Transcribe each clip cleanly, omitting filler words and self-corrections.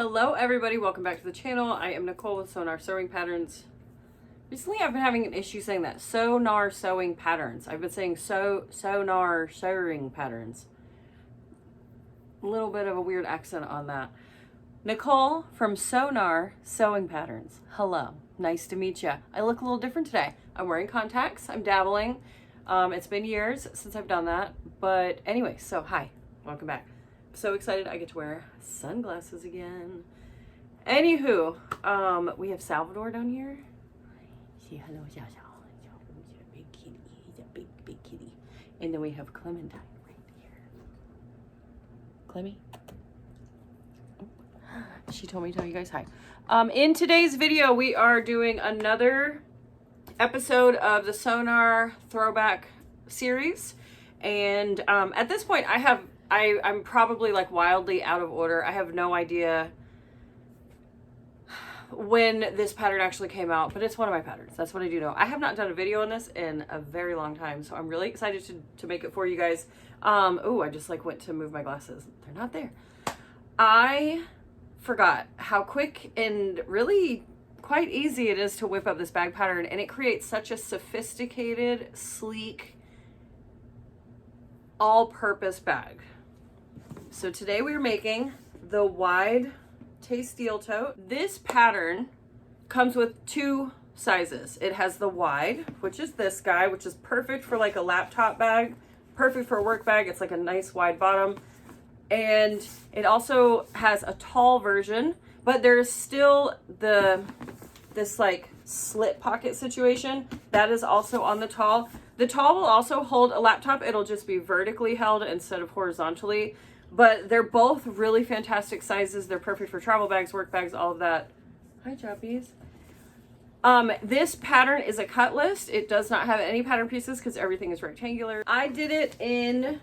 Hello everybody, welcome back to the channel. I am Nicole with SewGnar Sewing Patterns. Recently I've been having an issue saying that. SewGnar Sewing Patterns. I've been saying SewGnar Sewing Patterns. A little bit of a weird accent on that. Nicole from SewGnar Sewing Patterns. Hello, nice to meet you. I look a little different today. I'm wearing contacts, I'm dabbling. It's been years since I've done that. But anyway, so hi, welcome back. So excited I get to wear sunglasses again. Anywho, we have Salvador down here. Say hello, Xiao Xiao. Big kitty. He's a big kitty. And then we have Clementine right here. Clemmy. She told me to tell you guys hi. In today's video, we are doing another episode of the SewGnar throwback series. And at this point, I'm probably like wildly out of order. I have no idea when this pattern actually came out, but it's one of my patterns. That's what I do know. I have not done a video on this in a very long time, so I'm really excited to make it for you guys. Oh, I just like went to move my glasses. They're not there. I forgot how quick and really quite easy it is to whip up this bag pattern, and it creates such a sophisticated, sleek, all-purpose bag. So today we are making the Wide Taisteal Tote. This pattern comes with two sizes. It has the wide, which is this guy, which is perfect for like a laptop bag, perfect for a work bag. It's like a nice wide bottom. And it also has a tall version, but there's still this like slit pocket situation that is also on the tall. The tall will also hold a laptop. It'll just be vertically held instead of horizontally. But they're both really fantastic sizes. They're perfect for travel bags, work bags, all of that. Hi, Choppies. This pattern is a cut list. It does not have any pattern pieces because everything is rectangular. I did it in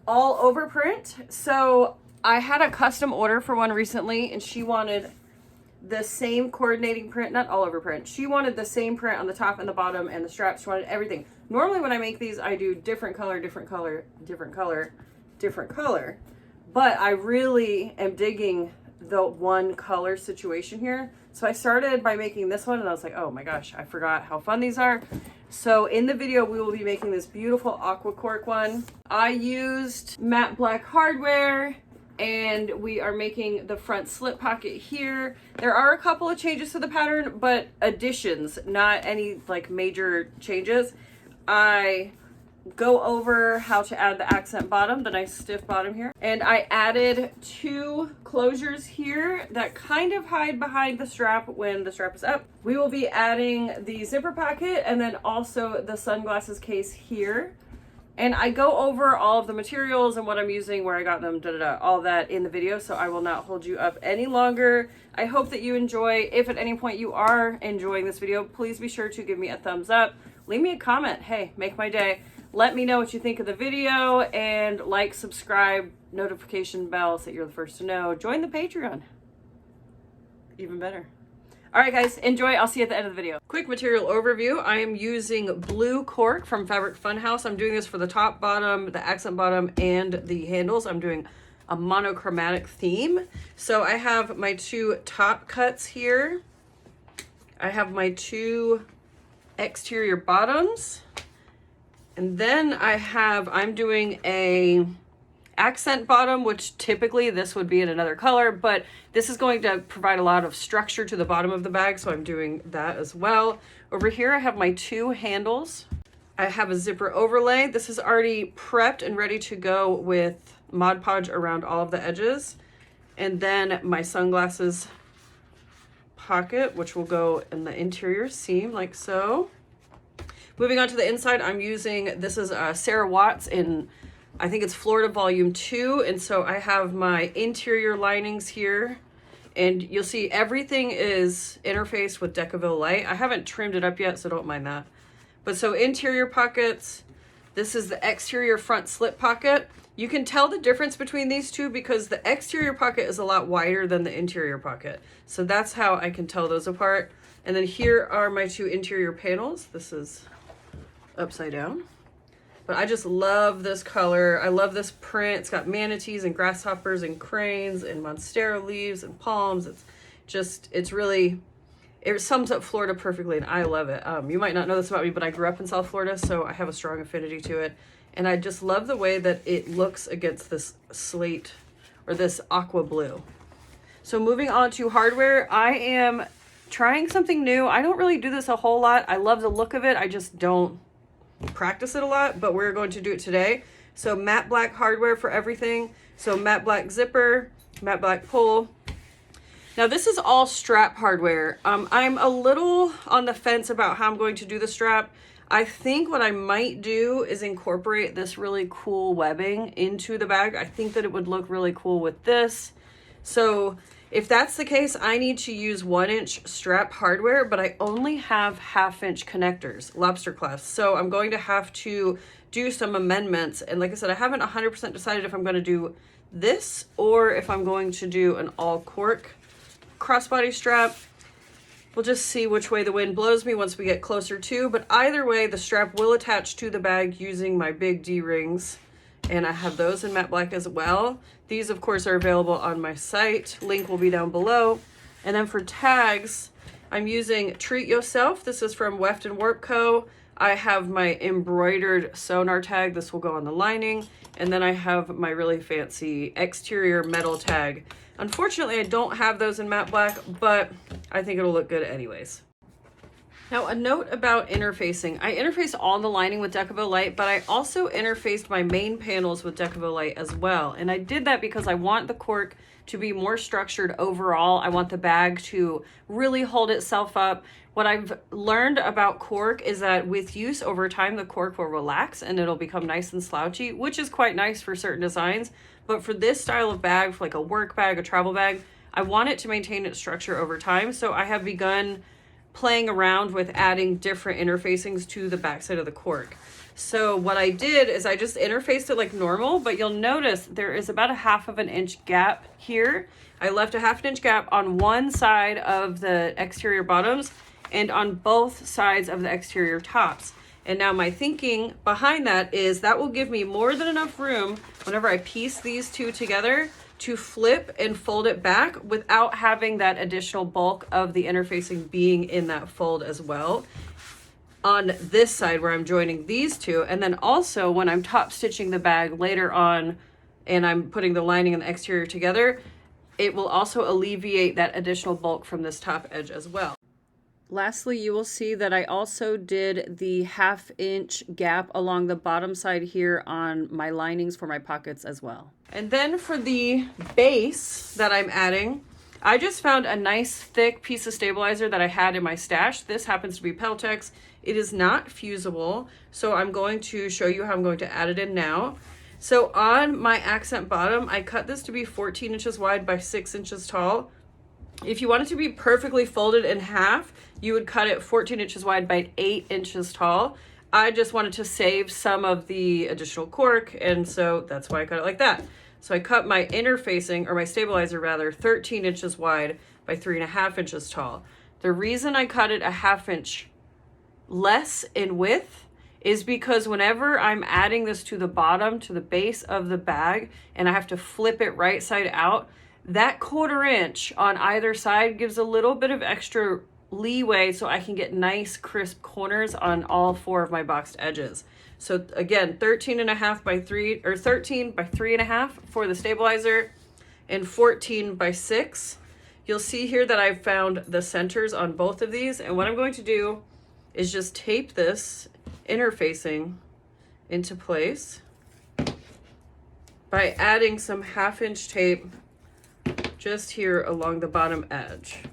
all over print. So I had a custom order for one recently, and she wanted the same coordinating print, not all over print. She wanted the same print on the top and the bottom and the straps. She wanted everything. Normally when I make these, I do different color, different color, different color, different color. But I really am digging the one color situation here. So I started by making this one, and I was like, oh my gosh, I forgot how fun these are. So in the video, we will be making this beautiful aqua cork one. I used matte black hardware, and we are making the front slip pocket here. There are a couple of changes to the pattern, but additions, not any like major changes. I go over how to add the accent bottom, the nice stiff bottom here. And I added two closures here that kind of hide behind the strap when the strap is up. We will be adding the zipper pocket and then also the sunglasses case here. And I go over all of the materials and what I'm using, where I got them, all that in the video, so I will not hold you up any longer. I hope that you enjoy. If at any point you are enjoying this video, please be sure to give me a thumbs up. Leave me a comment. Hey, make my day. Let me know what you think of the video, and like, subscribe, notification bell so that you're the first to know. Join the Patreon. Even better. All right, guys, enjoy. I'll see you at the end of the video. Quick material overview. I am using blue cork from Fabric Funhouse. I'm doing this for the top, bottom, the accent bottom, and the handles. I'm doing a monochromatic theme. So I have my two top cuts here. I have my two exterior bottoms. And then I'm doing a accent bottom, which typically this would be in another color, but this is going to provide a lot of structure to the bottom of the bag, so I'm doing that as well. Over here I have my two handles. I have a zipper overlay. This is already prepped and ready to go with Mod Podge around all of the edges. And then my sunglasses pocket, which will go in the interior seam like so. Moving on to the inside, I'm using, this is Sarah Watts in, I think it's Florida Volume 2. And so I have my interior linings here. And you'll see everything is interfaced with Decovil light. I haven't trimmed it up yet, so don't mind that. But so interior pockets, this is the exterior front slip pocket. You can tell the difference between these two because the exterior pocket is a lot wider than the interior pocket. So that's how I can tell those apart. And then here are my two interior panels. This is upside down. but I just love this color. I love this print. It's got manatees and grasshoppers and cranes and monstera leaves and palms. It sums up Florida perfectly, and I love it. You might not know this about me, but I grew up in South Florida, so I have a strong affinity to it. And I just love the way that it looks against this slate or this aqua blue. So moving on to hardware, I am trying something new. I don't really do this a whole lot. I love the look of it. I just don't practice it a lot, but we're going to do it today. So matte black hardware for everything. So matte black zipper, matte black pull. Now this is all strap hardware. I'm a little on the fence about how I'm going to do the strap. I think what I might do is incorporate this really cool webbing into the bag. I think that it would look really cool with this. So if that's the case, I need to use 1-inch strap hardware, but I only have 1/2-inch connectors, lobster clasps. So I'm going to have to do some amendments. And like I said, I haven't 100% decided if I'm going to do this or if I'm going to do an all cork crossbody strap. We'll just see which way the wind blows me once we get closer to, but either way, the strap will attach to the bag using my big D-rings, and I have those in matte black as well. These, of course, are available on my site. Link will be down below. And then for tags, I'm using Treat Yourself. This is from Weft and Warp Co. I have my embroidered SewGnar tag. This will go on the lining. And then I have my really fancy exterior metal tag. Unfortunately, I don't have those in matte black, but I think it'll look good anyways. Now, a note about interfacing. I interfaced all the lining with Decovil Light, but I also interfaced my main panels with Decovil Light as well. And I did that because I want the cork to be more structured overall. I want the bag to really hold itself up. What I've learned about cork is that with use over time, the cork will relax and it'll become nice and slouchy, which is quite nice for certain designs. But for this style of bag, for like a work bag, a travel bag, I want it to maintain its structure over time. So I have begun playing around with adding different interfacings to the backside of the cork. So what I did is I just interfaced it like normal, but you'll notice there is about a 1/2 inch gap here. I left a 1/2 inch gap on one side of the exterior bottoms and on both sides of the exterior tops. And now my thinking behind that is that will give me more than enough room whenever I piece these two together to flip and fold it back without having that additional bulk of the interfacing being in that fold as well. On this side where I'm joining these two, and then also when I'm top stitching the bag later on and I'm putting the lining and the exterior together, it will also alleviate that additional bulk from this top edge as well. Lastly, you will see that I also did the 1/2 inch gap along the bottom side here on my linings for my pockets as well. And then for the base that I'm adding, I just found a nice thick piece of stabilizer that I had in my stash. This happens to be Peltex. It is not fusible, so I'm going to show you how I'm going to add it in now. So on my accent bottom, I cut this to be 14 inches wide by 6 inches tall. If you want it to be perfectly folded in half, you would cut it 14 inches wide by 8 inches tall. I just wanted to save some of the additional cork, and so that's why I cut it like that. So I cut my interfacing, or my stabilizer rather, 13 inches wide by 3.5 inches tall. The reason I cut it a 1/2 inch less in width is because whenever I'm adding this to the bottom, to the base of the bag, and I have to flip it right side out, that 1/4 inch on either side gives a little bit of extra leeway so I can get nice crisp corners on all 4 of my boxed edges. So again, 13.5 by 3, or 13 by 3.5 for the stabilizer and 14 by 6. You'll see here that I've found the centers on both of these, and what I'm going to do is just tape this interfacing into place by adding some 1/2 inch tape just here along the bottom edge.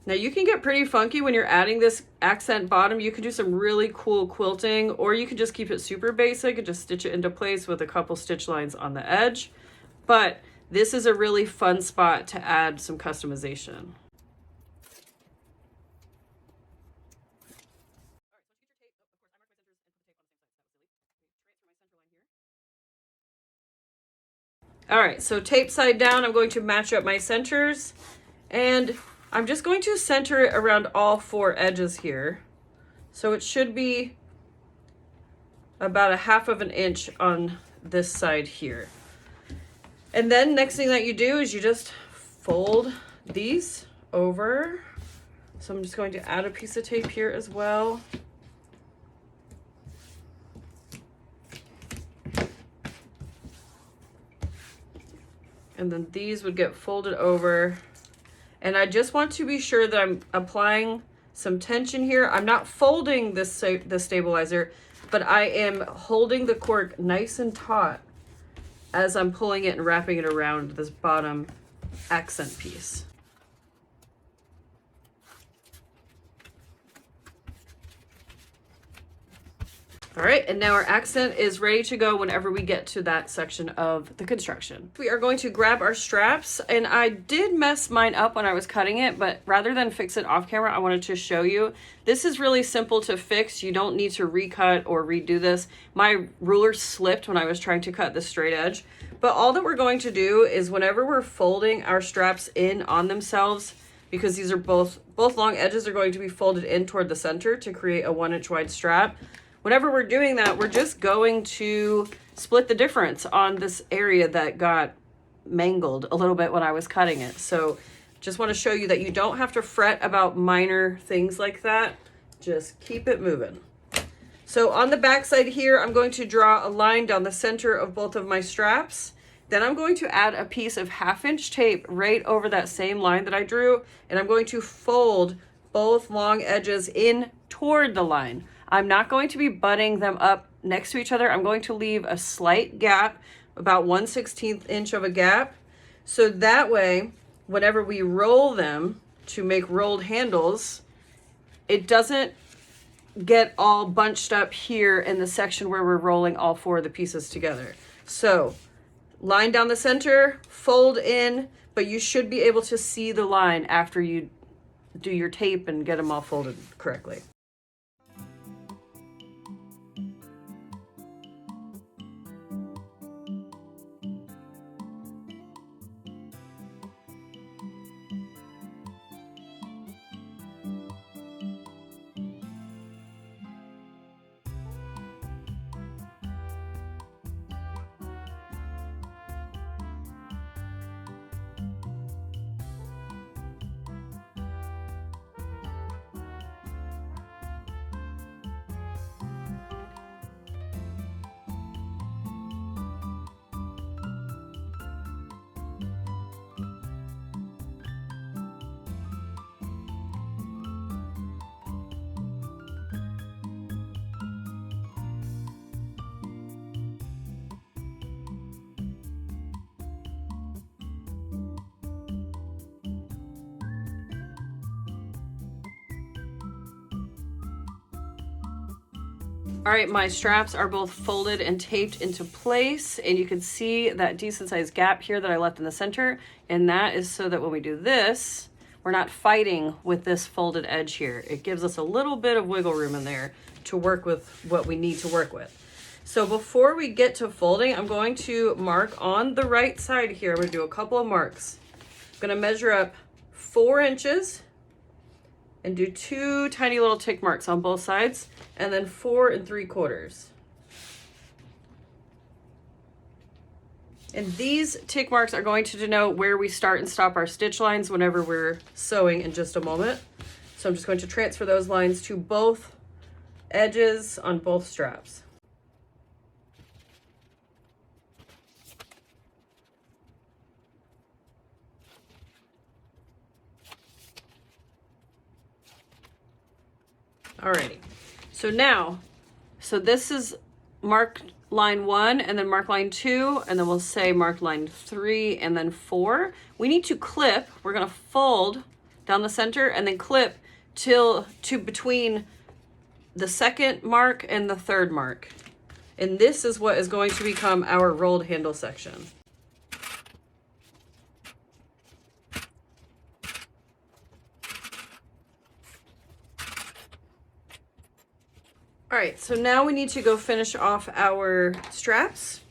Now you can get pretty funky when you're adding this accent bottom. You can do some really cool quilting, or you can just keep it super basic and just stitch it into place with a couple stitch lines on the edge. But this is a really fun spot to add some customization. All right, so tape side down, I'm going to match up my centers, and I'm just going to center it around all 4 edges here. So it should be about 1/2 of an inch on this side here. And then next thing that you do is you just fold these over. So I'm just going to add a piece of tape here as well. And then these would get folded over. And I just want to be sure that I'm applying some tension here. I'm not folding this stabilizer, but I am holding the cork nice and taut as I'm pulling it and wrapping it around this bottom accent piece. All right, and now our accent is ready to go whenever we get to that section of the construction. We are going to grab our straps, and I did mess mine up when I was cutting it, but rather than fix it off camera, I wanted to show you. This is really simple to fix. You don't need to recut or redo this. My ruler slipped when I was trying to cut the straight edge, but all that we're going to do is whenever we're folding our straps in on themselves, because these are both long edges are going to be folded in toward the center to create a 1-inch wide strap. Whenever we're doing that, we're just going to split the difference on this area that got mangled a little bit when I was cutting it. So just want to show you that you don't have to fret about minor things like that. Just keep it moving. So on the back side here, I'm going to draw a line down the center of both of my straps. Then I'm going to add a piece of 1/2-inch tape right over that same line that I drew, and I'm going to fold both long edges in toward the line. I'm not going to be butting them up next to each other. I'm going to leave a slight gap, about 1/16 inch of a gap. So that way, whenever we roll them to make rolled handles, it doesn't get all bunched up here in the section where we're rolling all 4 of the pieces together. So line down the center, fold in, but you should be able to see the line after you do your tape and get them all folded correctly. All right, my straps are both folded and taped into place, and you can see that decent sized gap here that I left in the center, and that is so that when we do this, we're not fighting with this folded edge here. It gives us a little bit of wiggle room in there to work with what we need to work with. So before we get to folding, I'm going to mark on the right side here. I'm gonna do a couple of marks. I'm gonna measure up 4 inches and do 2 tiny little tick marks on both sides, and then 4 3/4. And these tick marks are going to denote where we start and stop our stitch lines whenever we're sewing in just a moment. So I'm just going to transfer those lines to both edges on both straps. Alrighty, so now, this is mark line 1 and then mark line 2, and then we'll say mark line 3 and then 4. We need to clip. We're gonna fold down the center and then clip to between the 2nd mark and the 3rd mark. And this is what is going to become our rolled handle section. All right, so now we need to go finish off our straps.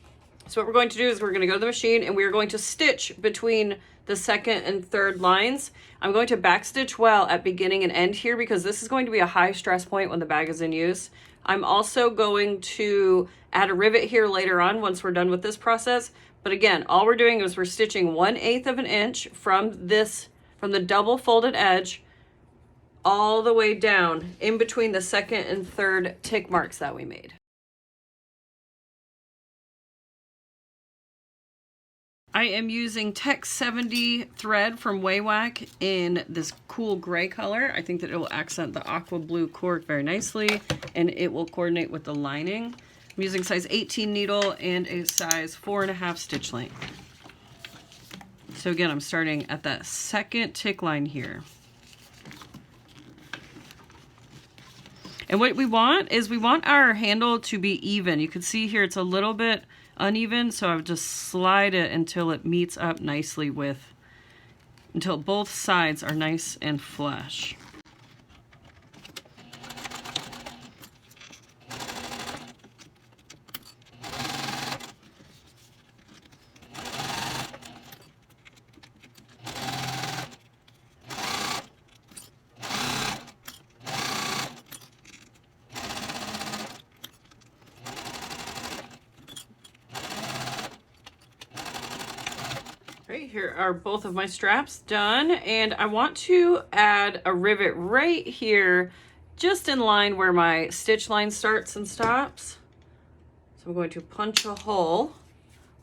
So what we're going to do is we're going to go to the machine and we're going to stitch between the 2nd and 3rd lines. I'm going to backstitch well at beginning and end here because this is going to be a high stress point when the bag is in use. I'm also going to add a rivet here later on once we're done with this process. But again, all we're doing is we're stitching 1/8 of an inch from the double folded edge all the way down in between the second and third tick marks that we made. I am using Tech 70 thread from Waywack in this cool gray color. I think that it will accent the aqua blue cork very nicely, and it will coordinate with the lining. I'm using size 18 needle and a size 4.5 stitch length. So again, I'm starting at that second tick line here. And what we want is we want our handle to be even. You can see here it's a little bit uneven, so I would just slide it until it meets up nicely until both sides are nice and flush. Right, here are both of my straps done, and I want to add a rivet right here, just in line where my stitch line starts and stops. So I'm going to punch a hole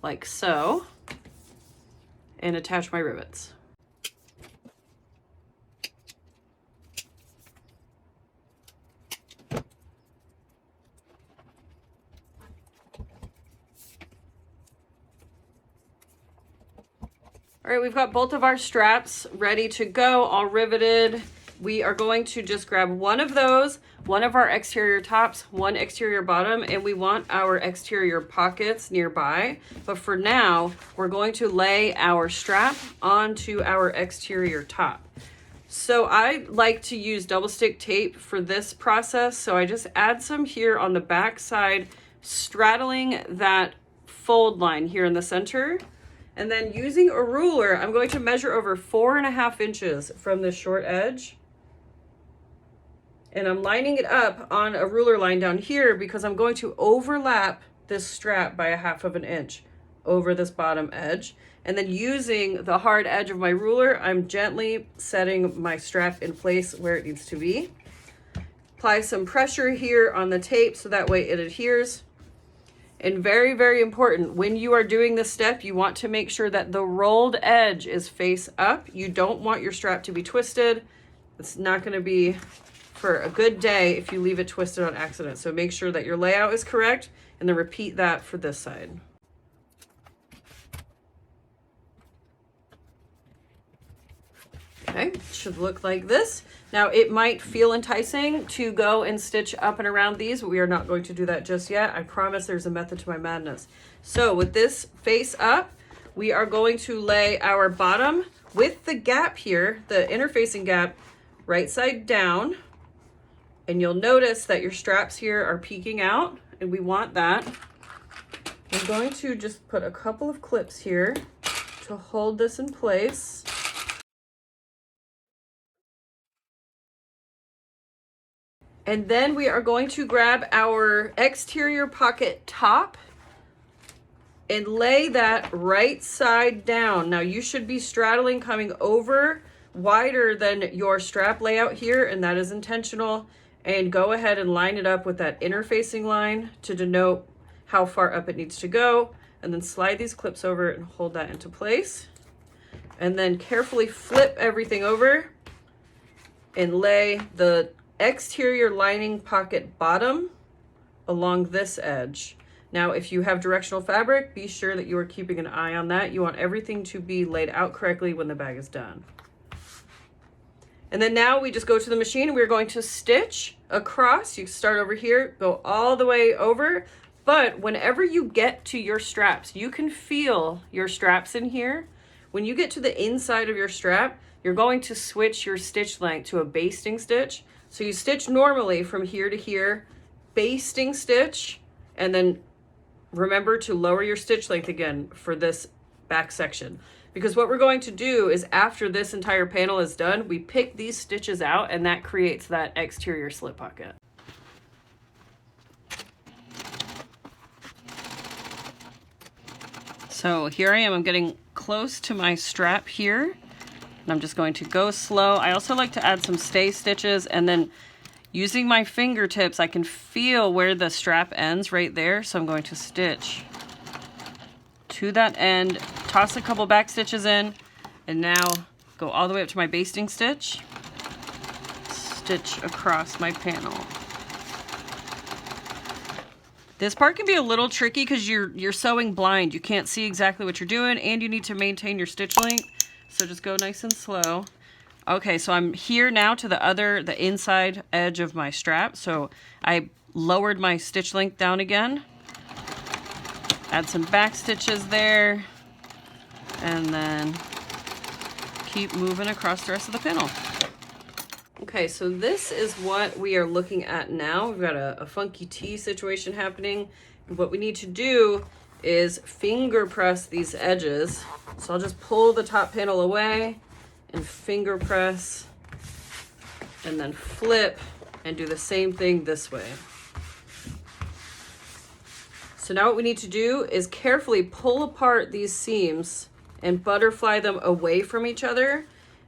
like so and attach my rivets. All right, we've got both of our straps ready to go, all riveted. We are going to just grab one of those, one of our exterior tops, one exterior bottom, and we want our exterior pockets nearby. But for now, we're going to lay our strap onto our exterior top. So I like to use double stick tape for this process. So I just add some here on the back side, straddling that fold line here in the center. And then using a ruler, I'm going to measure over 4.5 inches from the short edge. And I'm lining it up on a ruler line down here because I'm going to overlap this strap by 1/2 inch over this bottom edge. And then using the hard edge of my ruler, I'm gently setting my strap in place where it needs to be. Apply some pressure here on the tape so that way it adheres. And very, very important, when you are doing this step, you want to make sure that the rolled edge is face up. You don't want your strap to be twisted. It's not going to be for a good day if you leave it twisted on accident. So make sure that your layout is correct, and then repeat that for this side. Okay, should look like this. Now it might feel enticing to go and stitch up and around these, but we are not going to do that just yet. I promise there's a method to my madness. So with this face up, we are going to lay our bottom with the gap here, the interfacing gap, right side down. And you'll notice that your straps here are peeking out, and we want that. I'm going to just put a couple of clips here to hold this in place. And then we are going to grab our exterior pocket top and lay that right side down. Now you should be straddling, coming over wider than your strap layout here, and that is intentional. And go ahead and line it up with that interfacing line to denote how far up it needs to go. And then slide these clips over and hold that into place. And then carefully flip everything over and lay the exterior lining pocket bottom along this edge. Now, if you have directional fabric, be sure that you are keeping an eye on that. You want everything to be laid out correctly when the bag is done. And then now we just go to the machine and we're going to stitch across. You start over here, go all the way over. But whenever you get to your straps, you can feel your straps in here. When you get to the inside of your strap, you're going to switch your stitch length to a basting stitch. So you stitch normally from here to here, basting stitch, and then remember to lower your stitch length again for this back section. Because what we're going to do is after this entire panel is done, we pick these stitches out and that creates that exterior slip pocket. So here I am, I'm getting close to my strap here, and I'm just going to go slow. I also like to add some stay stitches, and then using my fingertips, I can feel where the strap ends right there. So I'm going to stitch to that end, toss a couple back stitches in, and now go all the way up to my basting stitch, stitch across my panel. This part can be a little tricky because you're sewing blind. You can't see exactly what you're doing, and you need to maintain your stitch length. So just go nice and slow. Okay, so I'm here now to the inside edge of my strap. So I lowered my stitch length down again. Add some back stitches there, and then keep moving across the rest of the panel. Okay, so this is what we are looking at now. We've got a funky T situation happening. And what we need to do is finger press these edges. So I'll just pull the top panel away and finger press, and then flip and do the same thing this way. So now what we need to do is carefully pull apart these seams and butterfly them away from each other.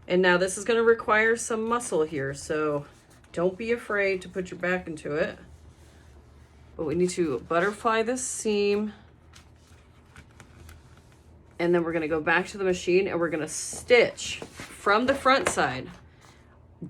And now this is going to require some muscle here, so don't be afraid to put your back into it. But we need to butterfly this seam, and then we're going to go back to the machine and we're going to stitch from the front side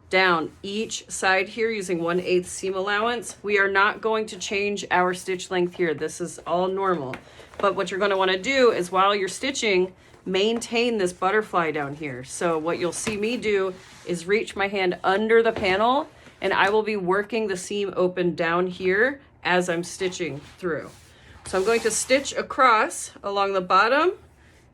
down each side here using 1/8 seam allowance. We are not going to change our stitch length here. This is all normal. But what you're going to want to do is while you're stitching, maintain this butterfly down here. So what you'll see me do is reach my hand under the panel, and I will be working the seam open down here as I'm stitching through. So I'm going to stitch across along the bottom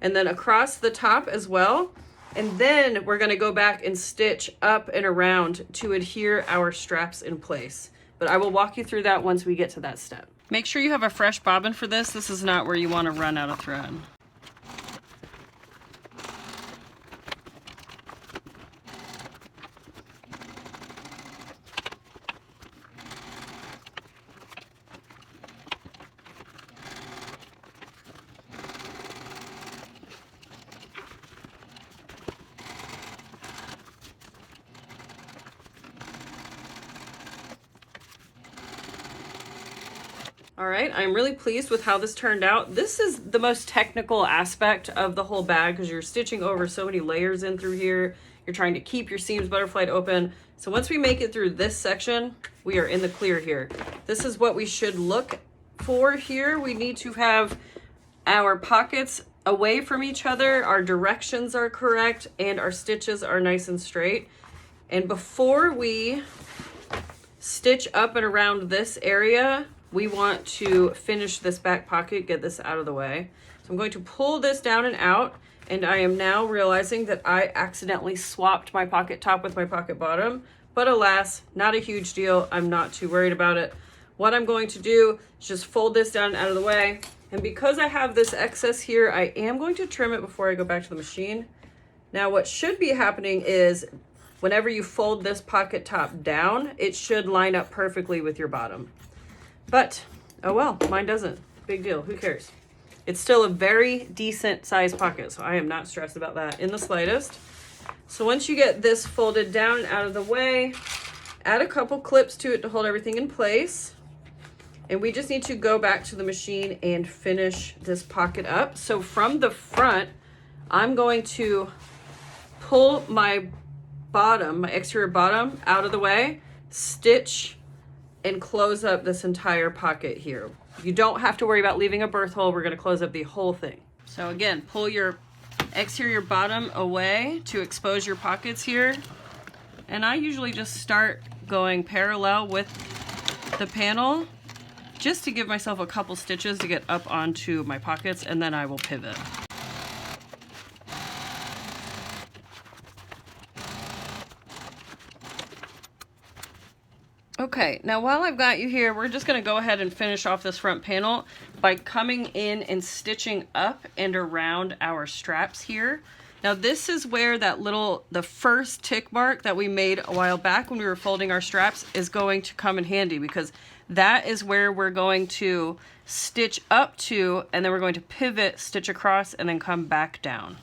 and then across the top as well. And then we're going to go back and stitch up and around to adhere our straps in place. But I will walk you through that once we get to that step. Make sure you have a fresh bobbin for this. This is not where you want to run out of thread. All right, I'm really pleased with how this turned out. This is the most technical aspect of the whole bag because you're stitching over so many layers in through here. You're trying to keep your seams butterflied open. So once we make it through this section, we are in the clear here. This is what we should look for here. We need to have our pockets away from each other, our directions are correct, and our stitches are nice and straight. And before we stitch up and around this area, we want to finish this back pocket, get this out of the way. So I'm going to pull this down and out, and I am now realizing that I accidentally swapped my pocket top with my pocket bottom, but alas, not a huge deal. I'm not too worried about it. What I'm going to do is just fold this down and out of the way, and because I have this excess here, I am going to trim it before I go back to the machine. Now what should be happening is whenever you fold this pocket top down, it should line up perfectly with your bottom. But, oh well, mine doesn't. Big deal, who cares? It's still a very decent sized pocket, so I am not stressed about that in the slightest. So once you get this folded down and out of the way, add a couple clips to it to hold everything in place. And we just need to go back to the machine and finish this pocket up. So from the front, I'm going to pull my bottom, my exterior bottom out of the way, stitch and close up this entire pocket here. You don't have to worry about leaving a birth hole. We're going to close up the whole thing. So again, pull your exterior bottom away to expose your pockets here. And I usually just start going parallel with the panel just to give myself a couple stitches to get up onto my pockets, and then I will pivot. Okay, now while I've got you here, we're just going to go ahead and finish off this front panel by coming in and stitching up and around our straps here. Now this is where the first tick mark that we made a while back when we were folding our straps is going to come in handy, because that is where we're going to stitch up to, and then we're going to pivot, stitch across, and then come back down.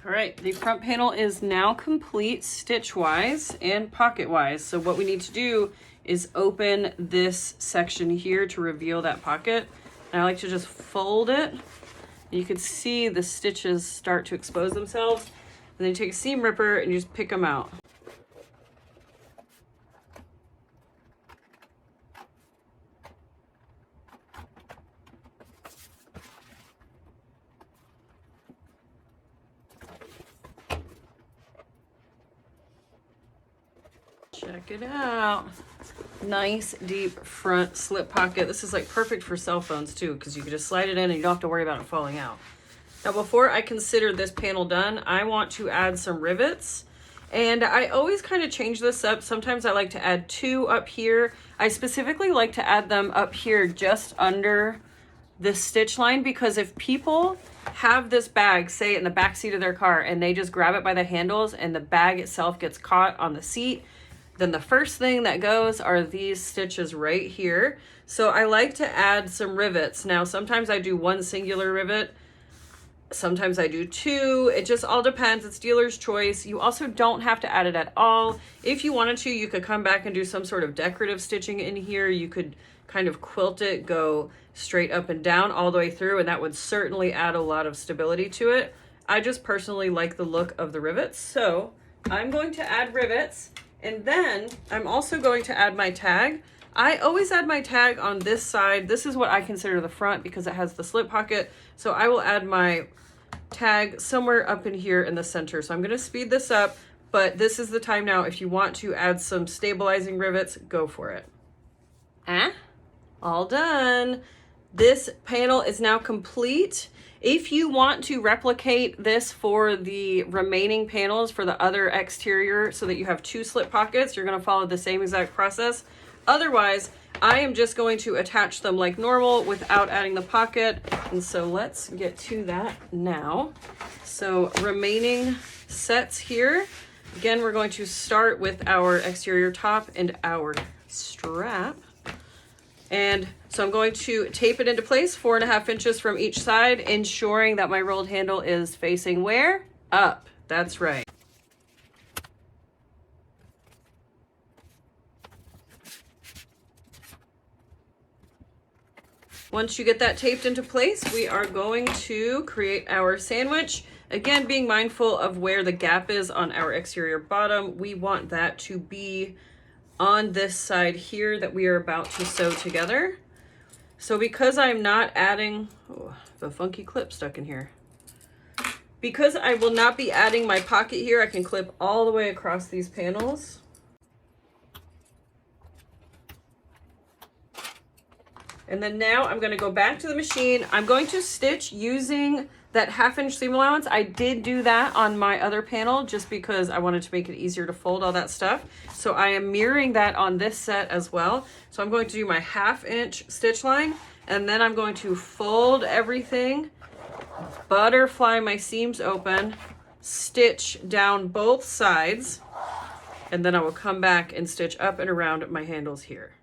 All right, the front panel is now complete stitch-wise and pocket-wise. So what we need to do is open this section here to reveal that pocket. And I like to just fold it. You can see the stitches start to expose themselves. And then you take a seam ripper and you just pick them out. Check it out. Nice deep front slip pocket. This is like perfect for cell phones too, because you can just slide it in and you don't have to worry about it falling out. Now before I consider this panel done, I want to add some rivets. And I always kind of change this up. Sometimes I like to add 2 up here. I specifically like to add them up here just under the stitch line, because if people have this bag, say in the back seat of their car, and they just grab it by the handles and the bag itself gets caught on the seat, then the first thing that goes are these stitches right here. So I like to add some rivets. Now, sometimes I do 1 singular rivet. Sometimes I do 2. It just all depends. It's dealer's choice. You also don't have to add it at all. If you wanted to, you could come back and do some sort of decorative stitching in here. You could kind of quilt it, go straight up and down all the way through, and that would certainly add a lot of stability to it. I just personally like the look of the rivets. So I'm going to add rivets. And then I'm also going to add my tag. I always add my tag on this side. This is what I consider the front because it has the slip pocket. So I will add my tag somewhere up in here in the center. So I'm gonna speed this up, but this is the time now. If you want to add some stabilizing rivets, go for it. All done. This panel is now complete. If you want to replicate this for the remaining panels for the other exterior so that you have 2 slip pockets, you're going to follow the same exact process. Otherwise, I am just going to attach them like normal without adding the pocket. And so let's get to that now. So remaining sets here. Again, we're going to start with our exterior top and our strap. And so I'm going to tape it into place 4.5 inches from each side, ensuring that my rolled handle is facing where? Up. That's right. Once you get that taped into place, we are going to create our sandwich. Again, being mindful of where the gap is on our exterior bottom, we want that to be on this side here that we are about to sew together. So because I'm not adding, the funky clip stuck in here. Because I will not be adding my pocket here, I can clip all the way across these panels. And then now I'm going to go back to the machine. I'm going to stitch using that 1/2 inch seam allowance. I did do that on my other panel just because I wanted to make it easier to fold all that stuff. So I am mirroring that on this set as well. So I'm going to do my 1/2 inch stitch line, and then I'm going to fold everything, butterfly my seams open, stitch down both sides, and then I will come back and stitch up and around my handles here.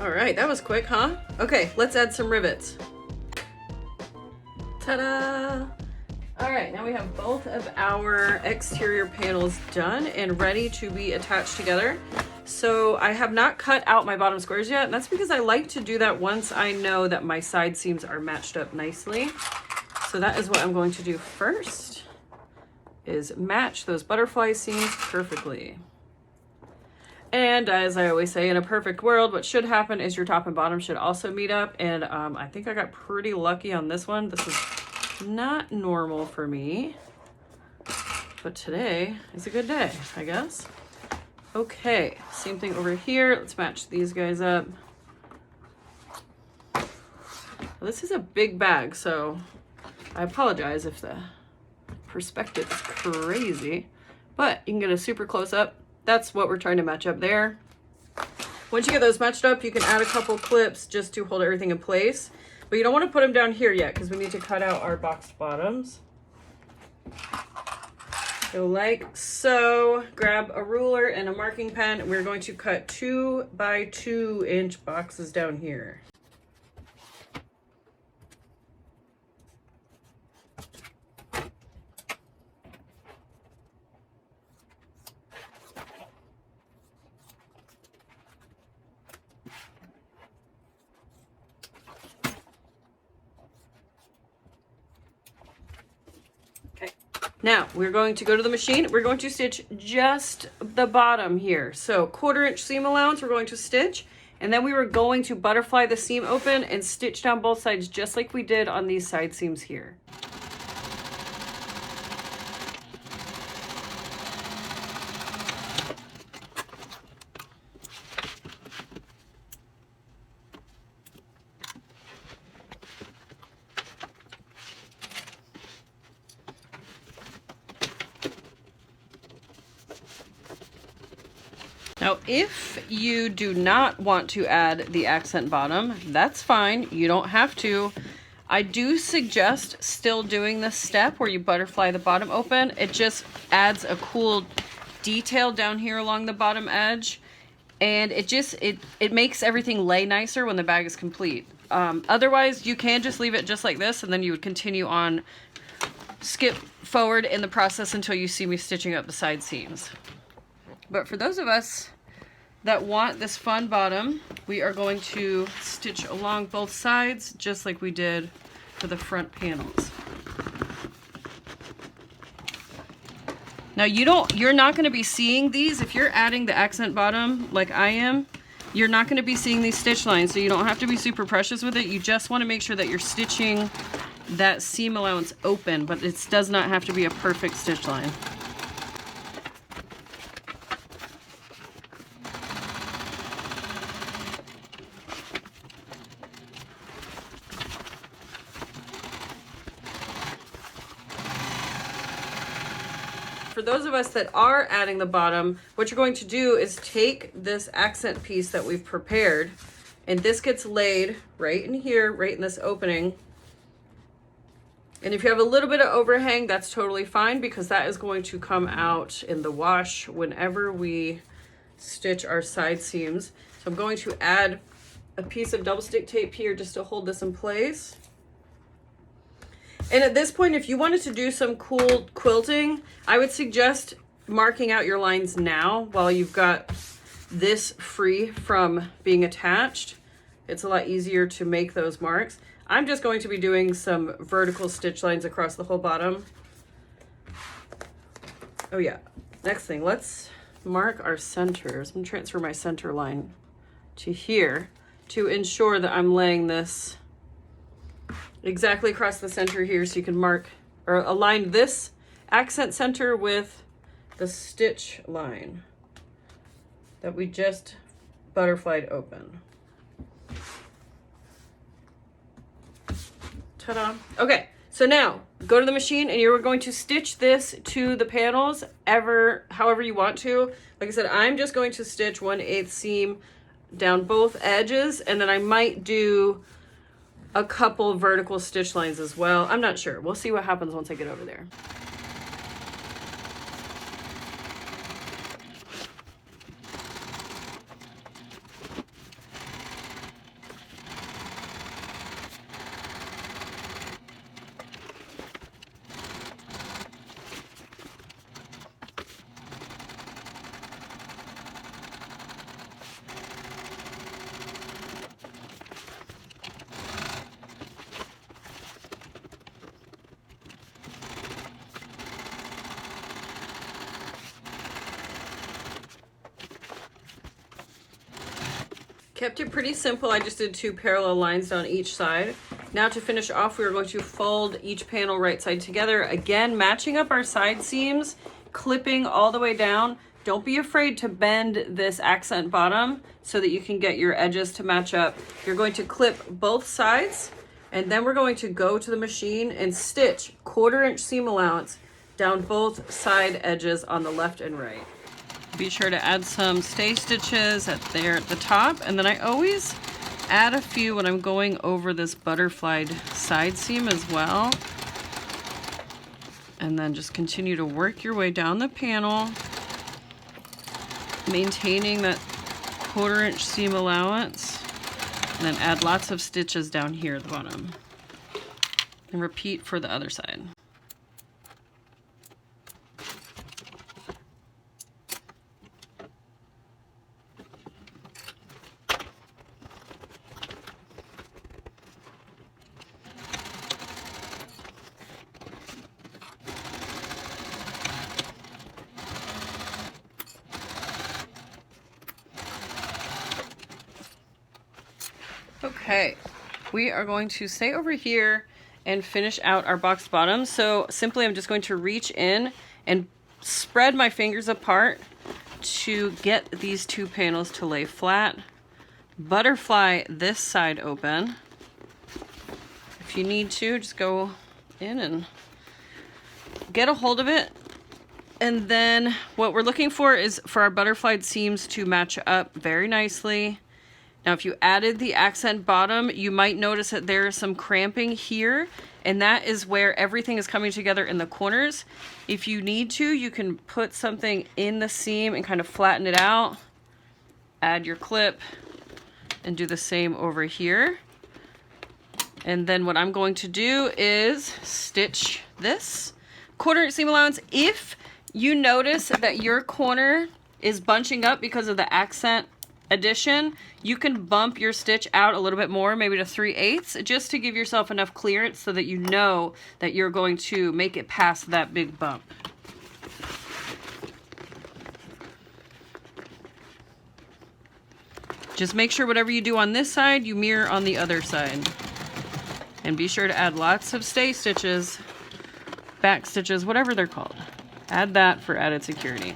All right, that was quick, huh? Okay, let's add some rivets. Ta-da! All right, now we have both of our exterior panels done and ready to be attached together. So I have not cut out my bottom squares yet, and that's because I like to do that once I know that my side seams are matched up nicely. So that is what I'm going to do first, is match those butterfly seams perfectly. And as I always say, in a perfect world, what should happen is your top and bottom should also meet up. And I think I got pretty lucky on this one. This is not normal for me, but today is a good day, I guess. Okay, same thing over here. Let's match these guys up. This is a big bag, so I apologize if the perspective is crazy, but you can get a super close up. That's what we're trying to match up there. Once you get those matched up, you can add a couple clips just to hold everything in place, but you don't want to put them down here yet because we need to cut out our boxed bottoms. So like so, grab a ruler and a marking pen. We're going to cut 2 by 2 inch boxes down here. Now we're going to go to the machine. We're going to stitch just the bottom here. So 1/4 inch seam allowance, we're going to stitch, and then we were going to butterfly the seam open and stitch down both sides just like we did on these side seams here. Now, if you do not want to add the accent bottom, that's fine. You don't have to. I do suggest still doing this step where you butterfly the bottom open. It just adds a cool detail down here along the bottom edge. And it makes everything lay nicer when the bag is complete. Otherwise, you can just leave it just like this, and then you would continue on, skip forward in the process until you see me stitching up the side seams. But for those of us that want this fun bottom, we are going to stitch along both sides just like we did for the front panels. Now you're not going to be seeing these if you're adding the accent bottom like I am. You're not going to be seeing these stitch lines, so you don't have to be super precious with it. You just want to make sure that you're stitching that seam allowance open, but it does not have to be a perfect stitch line. For those of us that are adding the bottom, what you're going to do is take this accent piece that we've prepared, and this gets laid right in here, right in this opening. And if you have a little bit of overhang, that's totally fine, because that is going to come out in the wash whenever we stitch our side seams. So I'm going to add a piece of double stick tape here just to hold this in place. And at this point, if you wanted to do some cool quilting, I would suggest marking out your lines now while you've got this free from being attached. It's a lot easier to make those marks. I'm just going to be doing some vertical stitch lines across the whole bottom. Oh yeah, next thing, let's mark our centers. I'm gonna transfer my center line to here to ensure that I'm laying this exactly across the center here, so you can mark or align this accent center with the stitch line that we just butterflied open. Ta-da. Okay, so now go to the machine and you're going to stitch this to the panels however you want to. Like I said, I'm just going to stitch 1/8 seam down both edges, and then I might do a couple vertical stitch lines as well. I'm not sure. We'll see what happens once I get over there. Kept it pretty simple. I just did 2 parallel lines down each side. Now to finish off, we are going to fold each panel right side together. Again, matching up our side seams, clipping all the way down. Don't be afraid to bend this accent bottom so that you can get your edges to match up. You're going to clip both sides, and then we're going to go to the machine and stitch 1/4 inch seam allowance down both side edges on the left and right. Be sure to add some stay stitches at the top, and then I always add a few when I'm going over this butterflied side seam as well. And then just continue to work your way down the panel, maintaining that 1/4 inch seam allowance, and then add lots of stitches down here at the bottom. And repeat for the other side. Okay, we are going to stay over here and finish out our box bottom. So simply I'm just going to reach in and spread my fingers apart to get these 2 panels to lay flat. Butterfly this side open. If you need to, just go in and get a hold of it. And then what we're looking for is for our butterflied seams to match up very nicely. Now, if you added the accent bottom, you might notice that there is some cramping here, and that is where everything is coming together in the corners. If you need to, you can put something in the seam and kind of flatten it out, add your clip, and do the same over here. And then what I'm going to do is stitch this 1/4 inch seam allowance. If you notice that your corner is bunching up because of the accent addition, you can bump your stitch out a little bit more, maybe to 3/8, just to give yourself enough clearance so that you know that you're going to make it past that big bump. Just make sure whatever you do on this side, you mirror on the other side. And be sure to add lots of stay stitches, back stitches, whatever they're called. Add that for added security.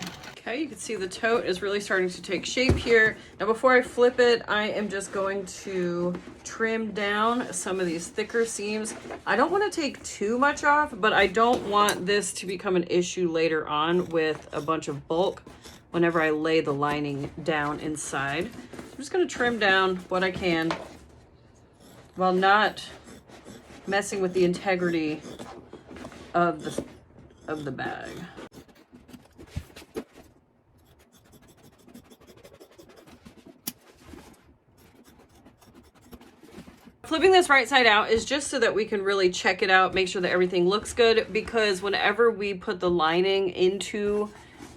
Okay, you can see the tote is really starting to take shape here. Now before I flip it, I am just going to trim down some of these thicker seams. I don't want to take too much off, but I don't want this to become an issue later on with a bunch of bulk whenever I lay the lining down inside. I'm just going to trim down what I can while not messing with the integrity of the bag. Flipping this right side out is just so that we can really check it out, make sure that everything looks good, because whenever we put the lining into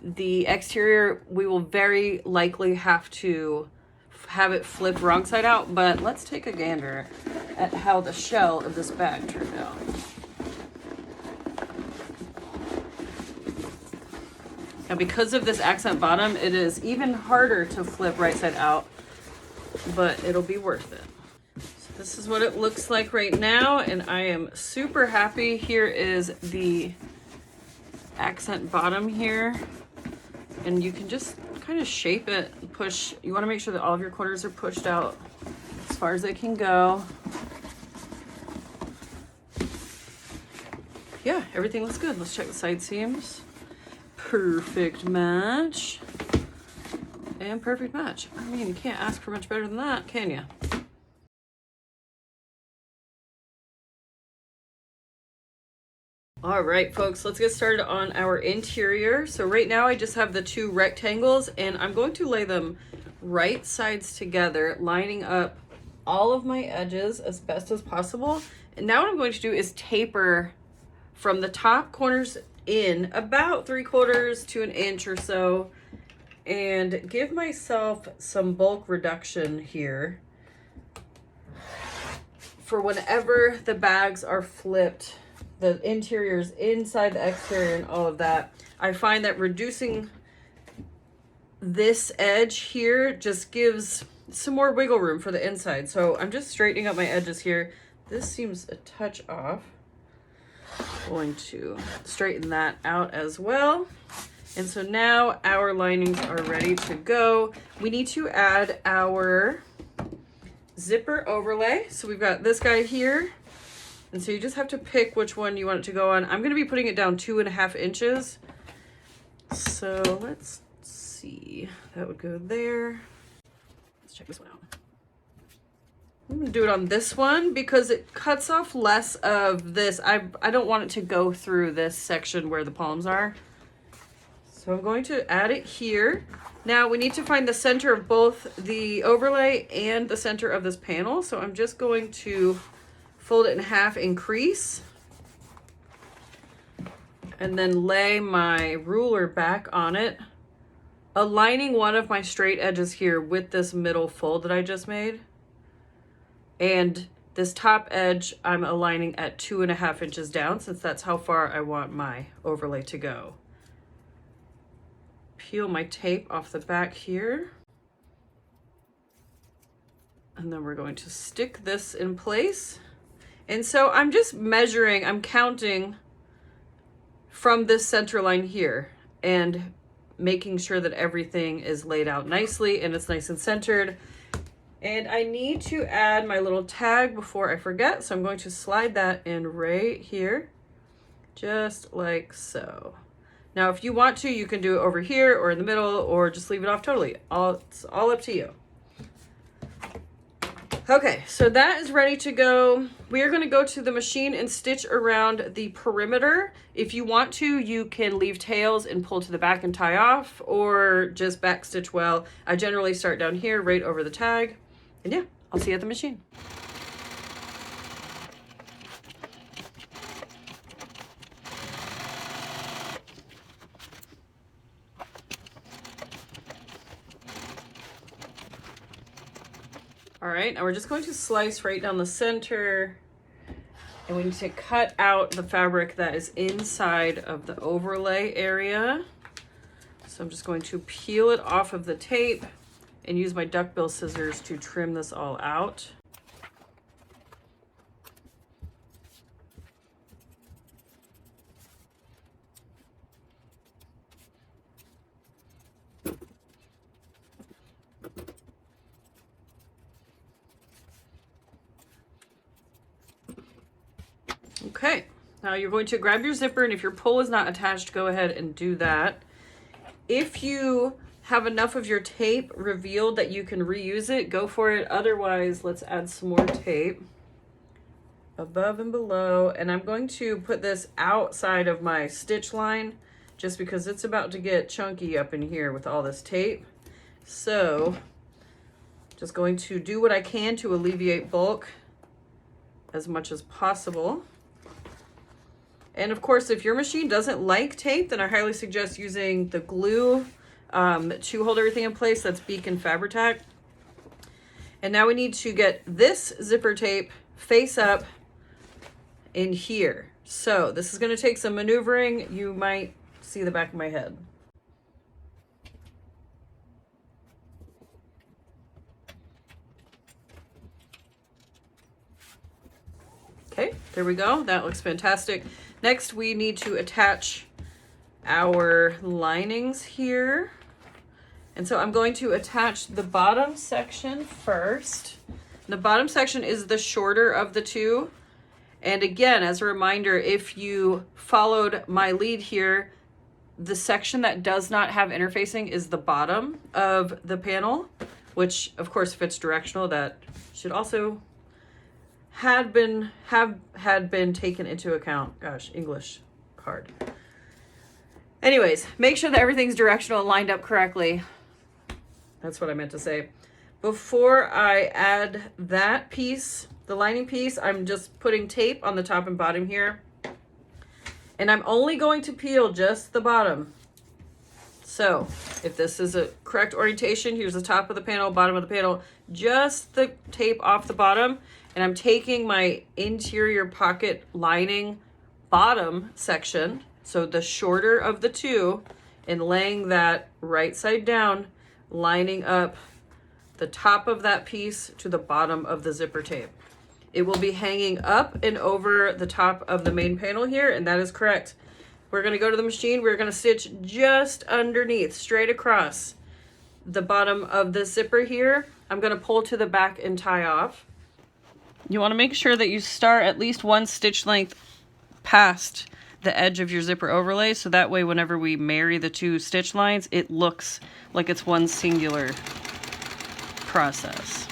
the exterior, we will very likely have to have it flipped wrong side out. But let's take a gander at how the shell of this bag turned out. Now because of this accent bottom, it is even harder to flip right side out, but it'll be worth it. This is what it looks like right now, and I am super happy. Here is the accent bottom here, and you can just kind of shape it, push. You want to make sure that all of your corners are pushed out as far as they can go. Yeah, everything looks good. Let's check the side seams. Perfect match. And perfect match. I mean, you can't ask for much better than that, can you? All right, folks, let's get started on our interior. So right now I just have the 2 rectangles, and I'm going to lay them right sides together, lining up all of my edges as best as possible. And now what I'm going to do is taper from the top corners in about 3/4 to an inch or so, and give myself some bulk reduction here for whenever the bags are flipped, the interiors inside the exterior and all of that. I find that reducing this edge here just gives some more wiggle room for the inside. So I'm just straightening up my edges here. This seems a touch off. Going to straighten that out as well. And so now our linings are ready to go. We need to add our zipper overlay. So we've got this guy here. And so you just have to pick which one you want it to go on. I'm going to be putting it down 2.5 inches. So let's see. That would go there. Let's check this one out. I'm going to do it on this one because it cuts off less of this. I don't want it to go through this section where the palms are. So I'm going to add it here. Now we need to find the center of both the overlay and the center of this panel. So I'm just going to fold it in half and crease. And then lay my ruler back on it, aligning one of my straight edges here with this middle fold that I just made. And this top edge, I'm aligning at 2.5 inches down, since that's how far I want my overlay to go. Peel my tape off the back here. And then we're going to stick this in place. And so I'm just measuring, I'm counting from this center line here and making sure that everything is laid out nicely and it's nice and centered. And I need to add my little tag before I forget. So I'm going to slide that in right here, just like so. Now, if you want to, you can do it over here or in the middle or just leave it off totally. It's all up to you. Okay, so that is ready to go. We are going to go to the machine and stitch around the perimeter. If you want to, you can leave tails and pull to the back and tie off, or just back stitch well. I generally start down here right over the tag. And yeah, I'll see you at the machine. All right, now we're just going to slice right down the center, and we need to cut out the fabric that is inside of the overlay area. So I'm just going to peel it off of the tape and use my duckbill scissors to trim this all out. Okay, now you're going to grab your zipper, and if your pull is not attached, go ahead and do that. If you have enough of your tape revealed that you can reuse it, go for it. Otherwise, let's add some more tape above and below. And I'm going to put this outside of my stitch line just because it's about to get chunky up in here with all this tape. So just going to do what I can to alleviate bulk as much as possible. And of course, if your machine doesn't like tape, then I highly suggest using the glue to hold everything in place. That's Beacon Fabri-Tac. And now we need to get this zipper tape face up in here. So this is going to take some maneuvering. You might see the back of my head. Okay, there we go. That looks fantastic. Next, we need to attach our linings here. And so I'm going to attach the bottom section first. The bottom section is the shorter of the two. And again, as a reminder, if you followed my lead here, the section that does not have interfacing is the bottom of the panel, which of course, if it's directional, that should also have been taken into account. Gosh, English hard. Anyways, make sure that everything's directional and lined up correctly. That's what I meant to say. Before I add that piece, the lining piece, I'm just putting tape on the top and bottom here. And I'm only going to peel just the bottom. So if this is a correct orientation, here's the top of the panel, bottom of the panel, just the tape off the bottom. And I'm taking my interior pocket lining bottom section, so the shorter of the two, and laying that right side down, lining up the top of that piece to the bottom of the zipper tape. It will be hanging up and over the top of the main panel here, and that is correct. We're gonna go to the machine, we're gonna stitch just underneath, straight across the bottom of the zipper here. I'm gonna pull to the back and tie off. You wanna make sure that you start at least one stitch length past the edge of your zipper overlay, so that way whenever we marry the two stitch lines, it looks like it's one singular process.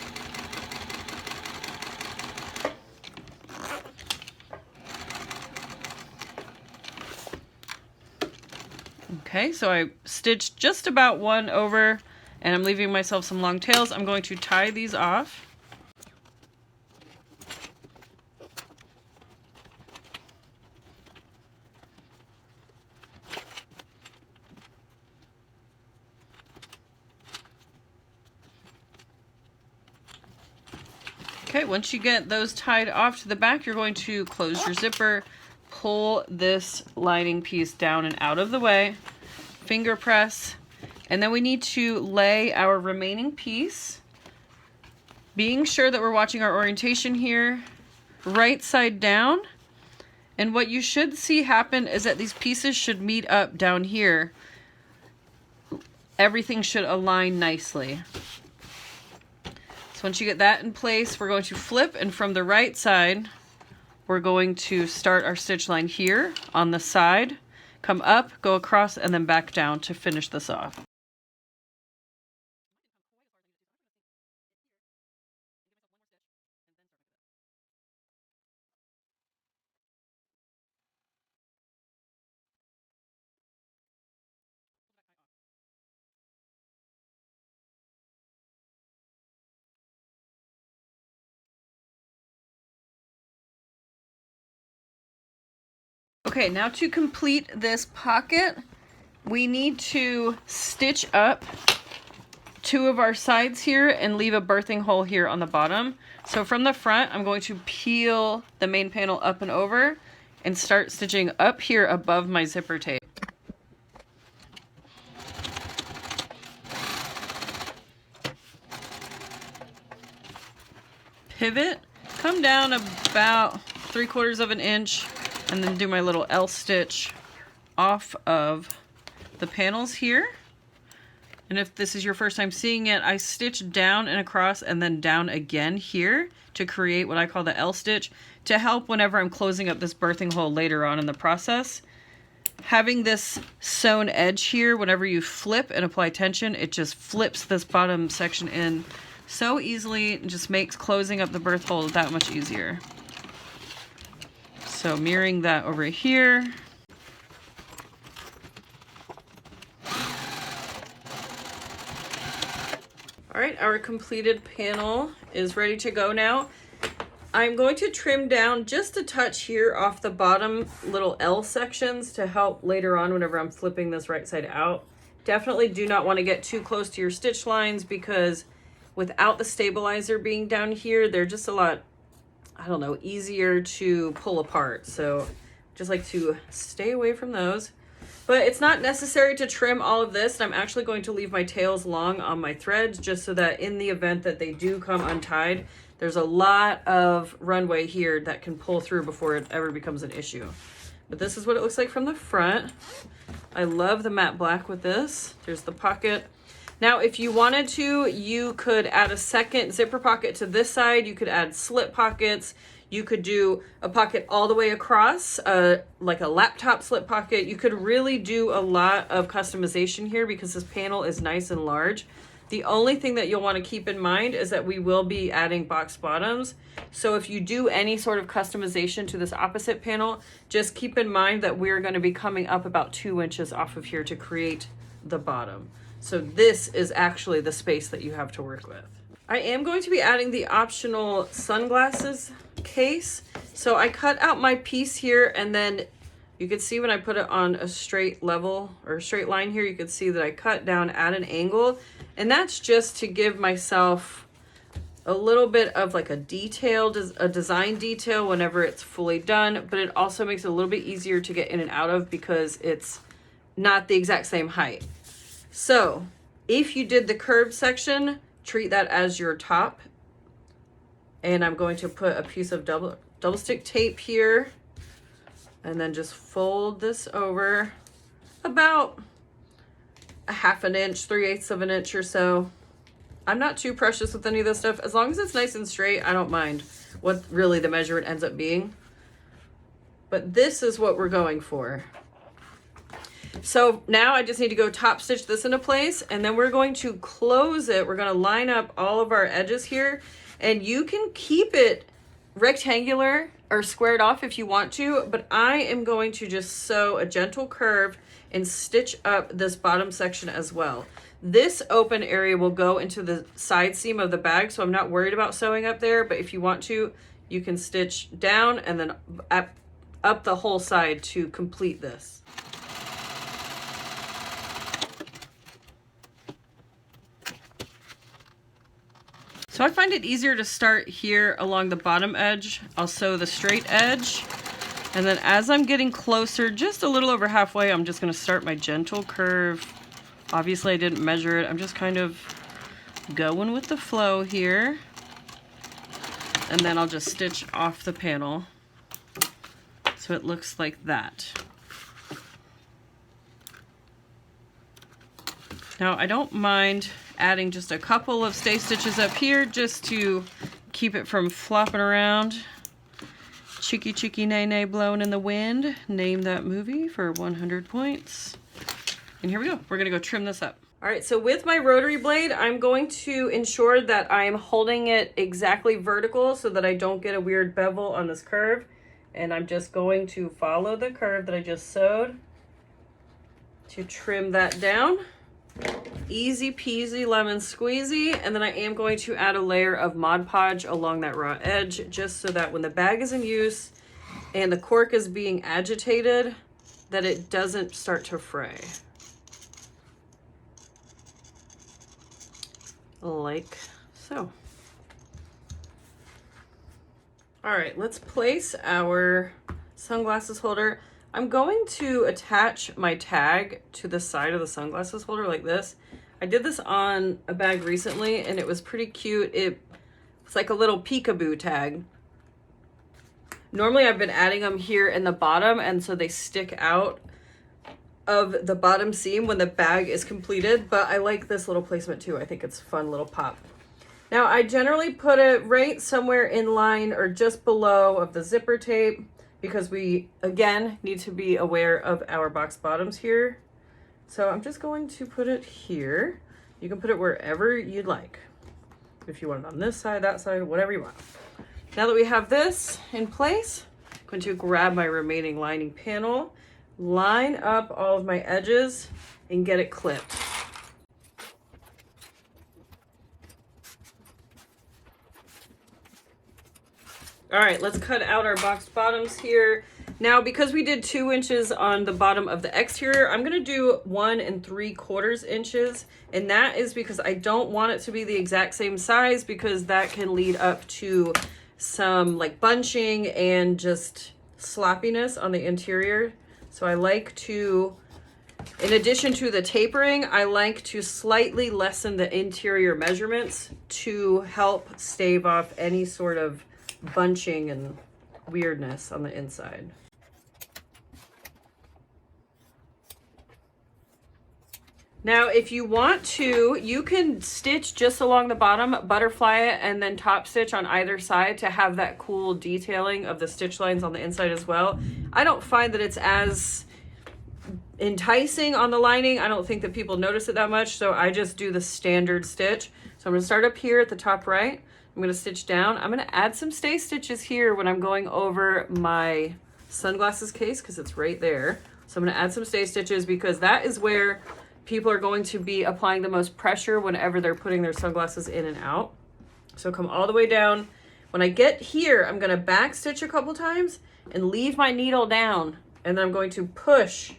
Okay, so I stitched just about one over and I'm leaving myself some long tails. I'm going to tie these off. Okay, once you get those tied off to the back, you're going to close your zipper, pull this lining piece down and out of the way, finger press, and then we need to lay our remaining piece, being sure that we're watching our orientation here, right side down. And what you should see happen is that these pieces should meet up down here. Everything should align nicely. So once you get that in place, we're going to flip, and from the right side, we're going to start our stitch line here on the side, come up, go across, and then back down to finish this off. Okay, now to complete this pocket, we need to stitch up two of our sides here and leave a birthing hole here on the bottom. So from the front, I'm going to peel the main panel up and over and start stitching up here above my zipper tape. Pivot, come down about 3/4 of an inch, and then do my little L stitch off of the panels here. And if this is your first time seeing it, I stitch down and across and then down again here to create what I call the L stitch to help whenever I'm closing up this birthing hole later on in the process. Having this sewn edge here, whenever you flip and apply tension, it just flips this bottom section in so easily. It just makes closing up the birth hole that much easier. So mirroring that over here. All right, our completed panel is ready to go now. I'm going to trim down just a touch here off the bottom little L sections to help later on whenever I'm flipping this right side out. Definitely do not want to get too close to your stitch lines, because without the stabilizer being down here, they're just a lot, I don't know, easier to pull apart. So just like to stay away from those. But it's not necessary to trim all of this. I'm actually going to leave my tails long on my threads just so that in the event that they do come untied, there's a lot of runway here that can pull through before it ever becomes an issue. But this is what it looks like from the front. I love the matte black with this. There's the pocket. Now, if you wanted to, you could add a second zipper pocket to this side. You could add slip pockets. You could do a pocket all the way across, like a laptop slip pocket. You could really do a lot of customization here because this panel is nice and large. The only thing that you'll want to keep in mind is that we will be adding box bottoms. So if you do any sort of customization to this opposite panel, just keep in mind that we're going to be coming up about 2 inches off of here to create the bottom. So this is actually the space that you have to work with. I am going to be adding the optional sunglasses case. So I cut out my piece here, and then you can see when I put it on a straight level or straight line here, you can see that I cut down at an angle. And that's just to give myself a little bit of like a design detail whenever it's fully done, but it also makes it a little bit easier to get in and out of because it's not the exact same height. So if you did the curved section, treat that as your top. And I'm going to put a piece of double stick tape here and then just fold this over about a 1/2 inch, 3/8 of an inch or so. I'm not too precious with any of this stuff. As long as it's nice and straight, I don't mind what really the measurement ends up being. But this is what we're going for. So now I just need to go top stitch this into place, and then we're going to close it. We're going to line up all of our edges here, and you can keep it rectangular or squared off if you want to, but I am going to just sew a gentle curve and stitch up this bottom section as well. This open area will go into the side seam of the bag, so I'm not worried about sewing up there, but if you want to, you can stitch down and then up the whole side to complete this. So I find it easier to start here along the bottom edge. I'll sew the straight edge, and then as I'm getting closer, just a little over halfway, I'm just gonna start my gentle curve. Obviously I didn't measure it. I'm just kind of going with the flow here. And then I'll just stitch off the panel. So it looks like that. Now I don't mind adding just a couple of stay stitches up here just to keep it from flopping around. Chicky chicky nay nay blowing in the wind. Name that movie for 100 points. And here we go. We're gonna go trim this up. All right, so with my rotary blade, I'm going to ensure that I'm holding it exactly vertical so that I don't get a weird bevel on this curve. And I'm just going to follow the curve that I just sewed to trim that down. Easy peasy lemon squeezy. And then I am going to add a layer of Mod Podge along that raw edge, just so that when the bag is in use and the cork is being agitated, that it doesn't start to fray. Like so. All right, let's place our sunglasses holder. I'm going to attach my tag to the side of the sunglasses holder like this. I did this on a bag recently and it was pretty cute. It's like a little peekaboo tag. Normally I've been adding them here in the bottom, and so they stick out of the bottom seam when the bag is completed, but I like this little placement too. I think it's a fun little pop. Now I generally put it right somewhere in line or just below of the zipper tape, because we again need to be aware of our box bottoms here. So I'm just going to put it here. You can put it wherever you'd like. If you want it on this side, that side, whatever you want. Now that we have this in place, I'm going to grab my remaining lining panel, line up all of my edges, and get it clipped. All right, let's cut out our box bottoms here. Now, because we did 2 inches on the bottom of the exterior, I'm gonna do 1 3/4 inches. And that is because I don't want it to be the exact same size, because that can lead up to some like bunching and just sloppiness on the interior. So I like to, in addition to the tapering, I like to slightly lessen the interior measurements to help stave off any sort of bunching and weirdness on the inside. Now, if you want to, you can stitch just along the bottom, butterfly it, and then top stitch on either side to have that cool detailing of the stitch lines on the inside as well. I don't find that it's as enticing on the lining. I don't think that people notice it that much, so I just do the standard stitch. So I'm gonna start up here at the top right. I'm gonna stitch down. I'm gonna add some stay stitches here when I'm going over my sunglasses case, because it's right there. So I'm gonna add some stay stitches because that is where people are going to be applying the most pressure whenever they're putting their sunglasses in and out. So come all the way down. When I get here, I'm gonna back stitch a couple times and leave my needle down. And then I'm going to push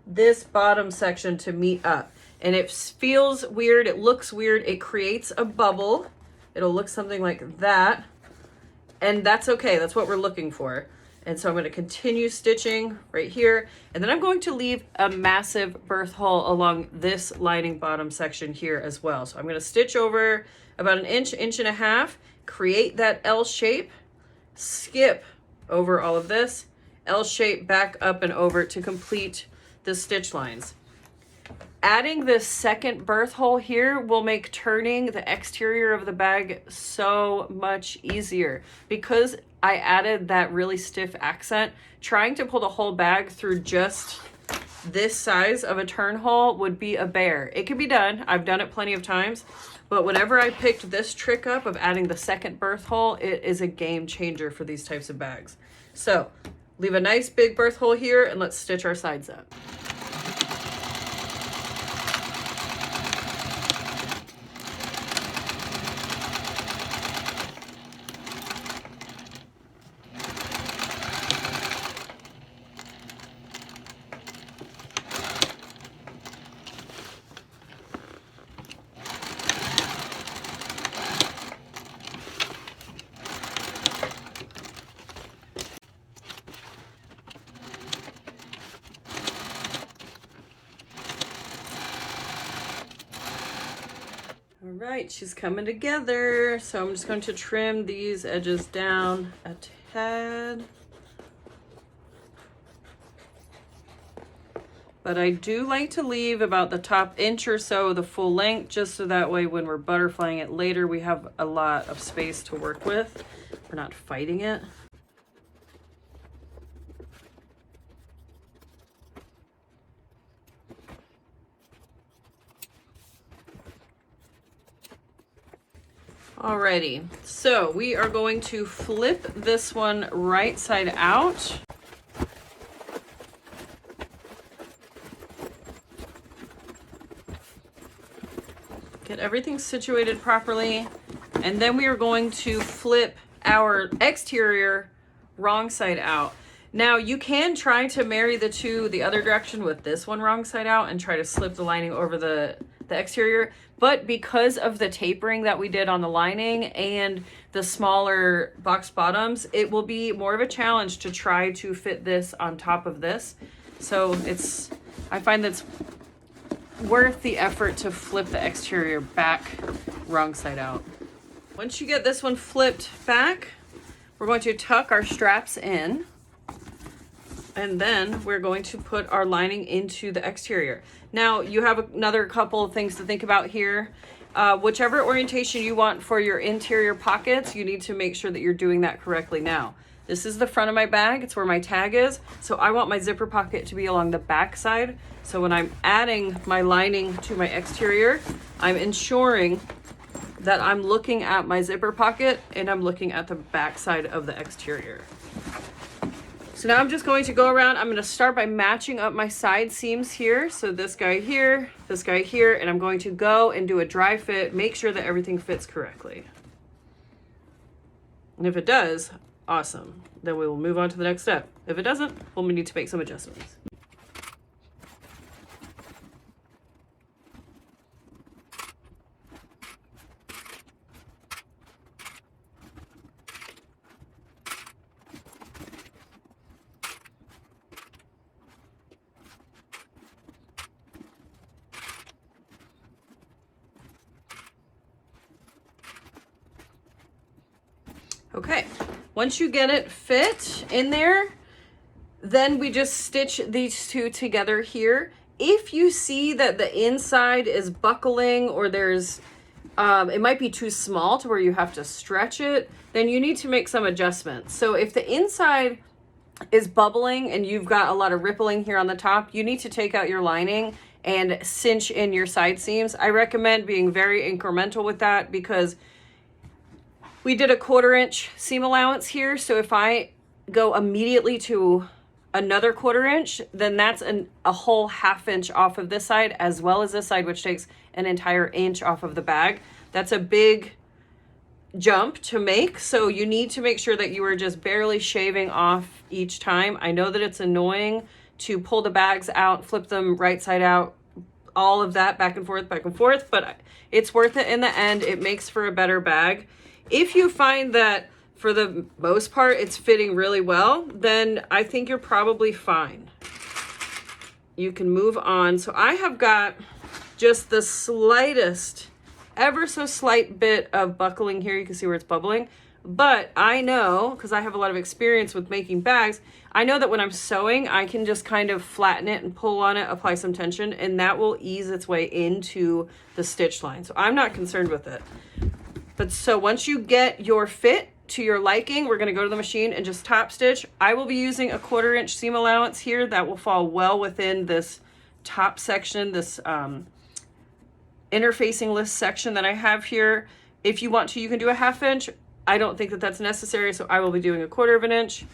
this bottom section to meet up. And it feels weird, it looks weird, it creates a bubble. It'll look something like that. And that's okay, that's what we're looking for. And so I'm going to continue stitching right here. And then I'm going to leave a massive birth hole along this lining bottom section here as well. So I'm going to stitch over about an inch, inch and a half, create that L shape, skip over all of this, L shape back up and over to complete the stitch lines. Adding this second birth hole here will make turning the exterior of the bag so much easier. Because I added that really stiff accent, trying to pull the whole bag through just this size of a turn hole would be a bear. It can be done. I've done it plenty of times. But whenever I picked this trick up of adding the second birth hole, it is a game changer for these types of bags. So leave a nice big birth hole here and let's stitch our sides up. All right, she's coming together. So I'm just going to trim these edges down a tad. But I do like to leave about the top inch or so the full length, just so that way when we're butterflying it later, we have a lot of space to work with. We're not fighting it. Alrighty, so we are going to flip this one right side out. Get everything situated properly, and then we are going to flip our exterior wrong side out. Now you can try to marry the two the other direction with this one wrong side out and try to slip the lining over the exterior, but because of the tapering that we did on the lining and the smaller box bottoms, it will be more of a challenge to try to fit this on top of this. So I find that's worth the effort to flip the exterior back wrong side out. Once you get this one flipped back, we're going to tuck our straps in, and then we're going to put our lining into the exterior. Now you have another couple of things to think about here. Whichever orientation you want for your interior pockets, you need to make sure that you're doing that correctly. Now, this is the front of my bag. It's where my tag is. So I want my zipper pocket to be along the back side. So when I'm adding my lining to my exterior, I'm ensuring that I'm looking at my zipper pocket and I'm looking at the back side of the exterior. So now I'm just going to go around. I'm going to start by matching up my side seams here. So this guy here, and I'm going to go and do a dry fit, make sure that everything fits correctly. And if it does, awesome. Then we will move on to the next step. If it doesn't, we'll need to make some adjustments. Okay, once you get it fit in there, then we just stitch these two together here. If you see that the inside is buckling or there's, it might be too small to where you have to stretch it, then you need to make some adjustments. So if the inside is bubbling and you've got a lot of rippling here on the top, you need to take out your lining and cinch in your side seams. I recommend being very incremental with that because we did a 1/4 inch seam allowance here. So if I go immediately to another 1/4 inch, then that's a whole 1/2 inch off of this side as well as this side, which takes an entire inch off of the bag. That's a big jump to make. So you need to make sure that you are just barely shaving off each time. I know that it's annoying to pull the bags out, flip them right side out, all of that back and forth, but it's worth it in the end. It makes for a better bag. If you find that for the most part it's fitting really well, then I think you're probably fine. You can move on. So I have got just the slightest ever so slight bit of buckling here. You can see where it's bubbling. But I know, because I have a lot of experience with making bags, I know that when I'm sewing, I can just kind of flatten it and pull on it, apply some tension, and that will ease its way into the stitch line. So I'm not concerned with it. But so once you get your fit to your liking, we're going to go to the machine and just top stitch. I will be using a 1/4 inch seam allowance here that will fall well within this top section, this interfacing list section that I have here. If you want to, you can do a 1/2 inch. I don't think that that's necessary, so I will be doing a 1/4 inch.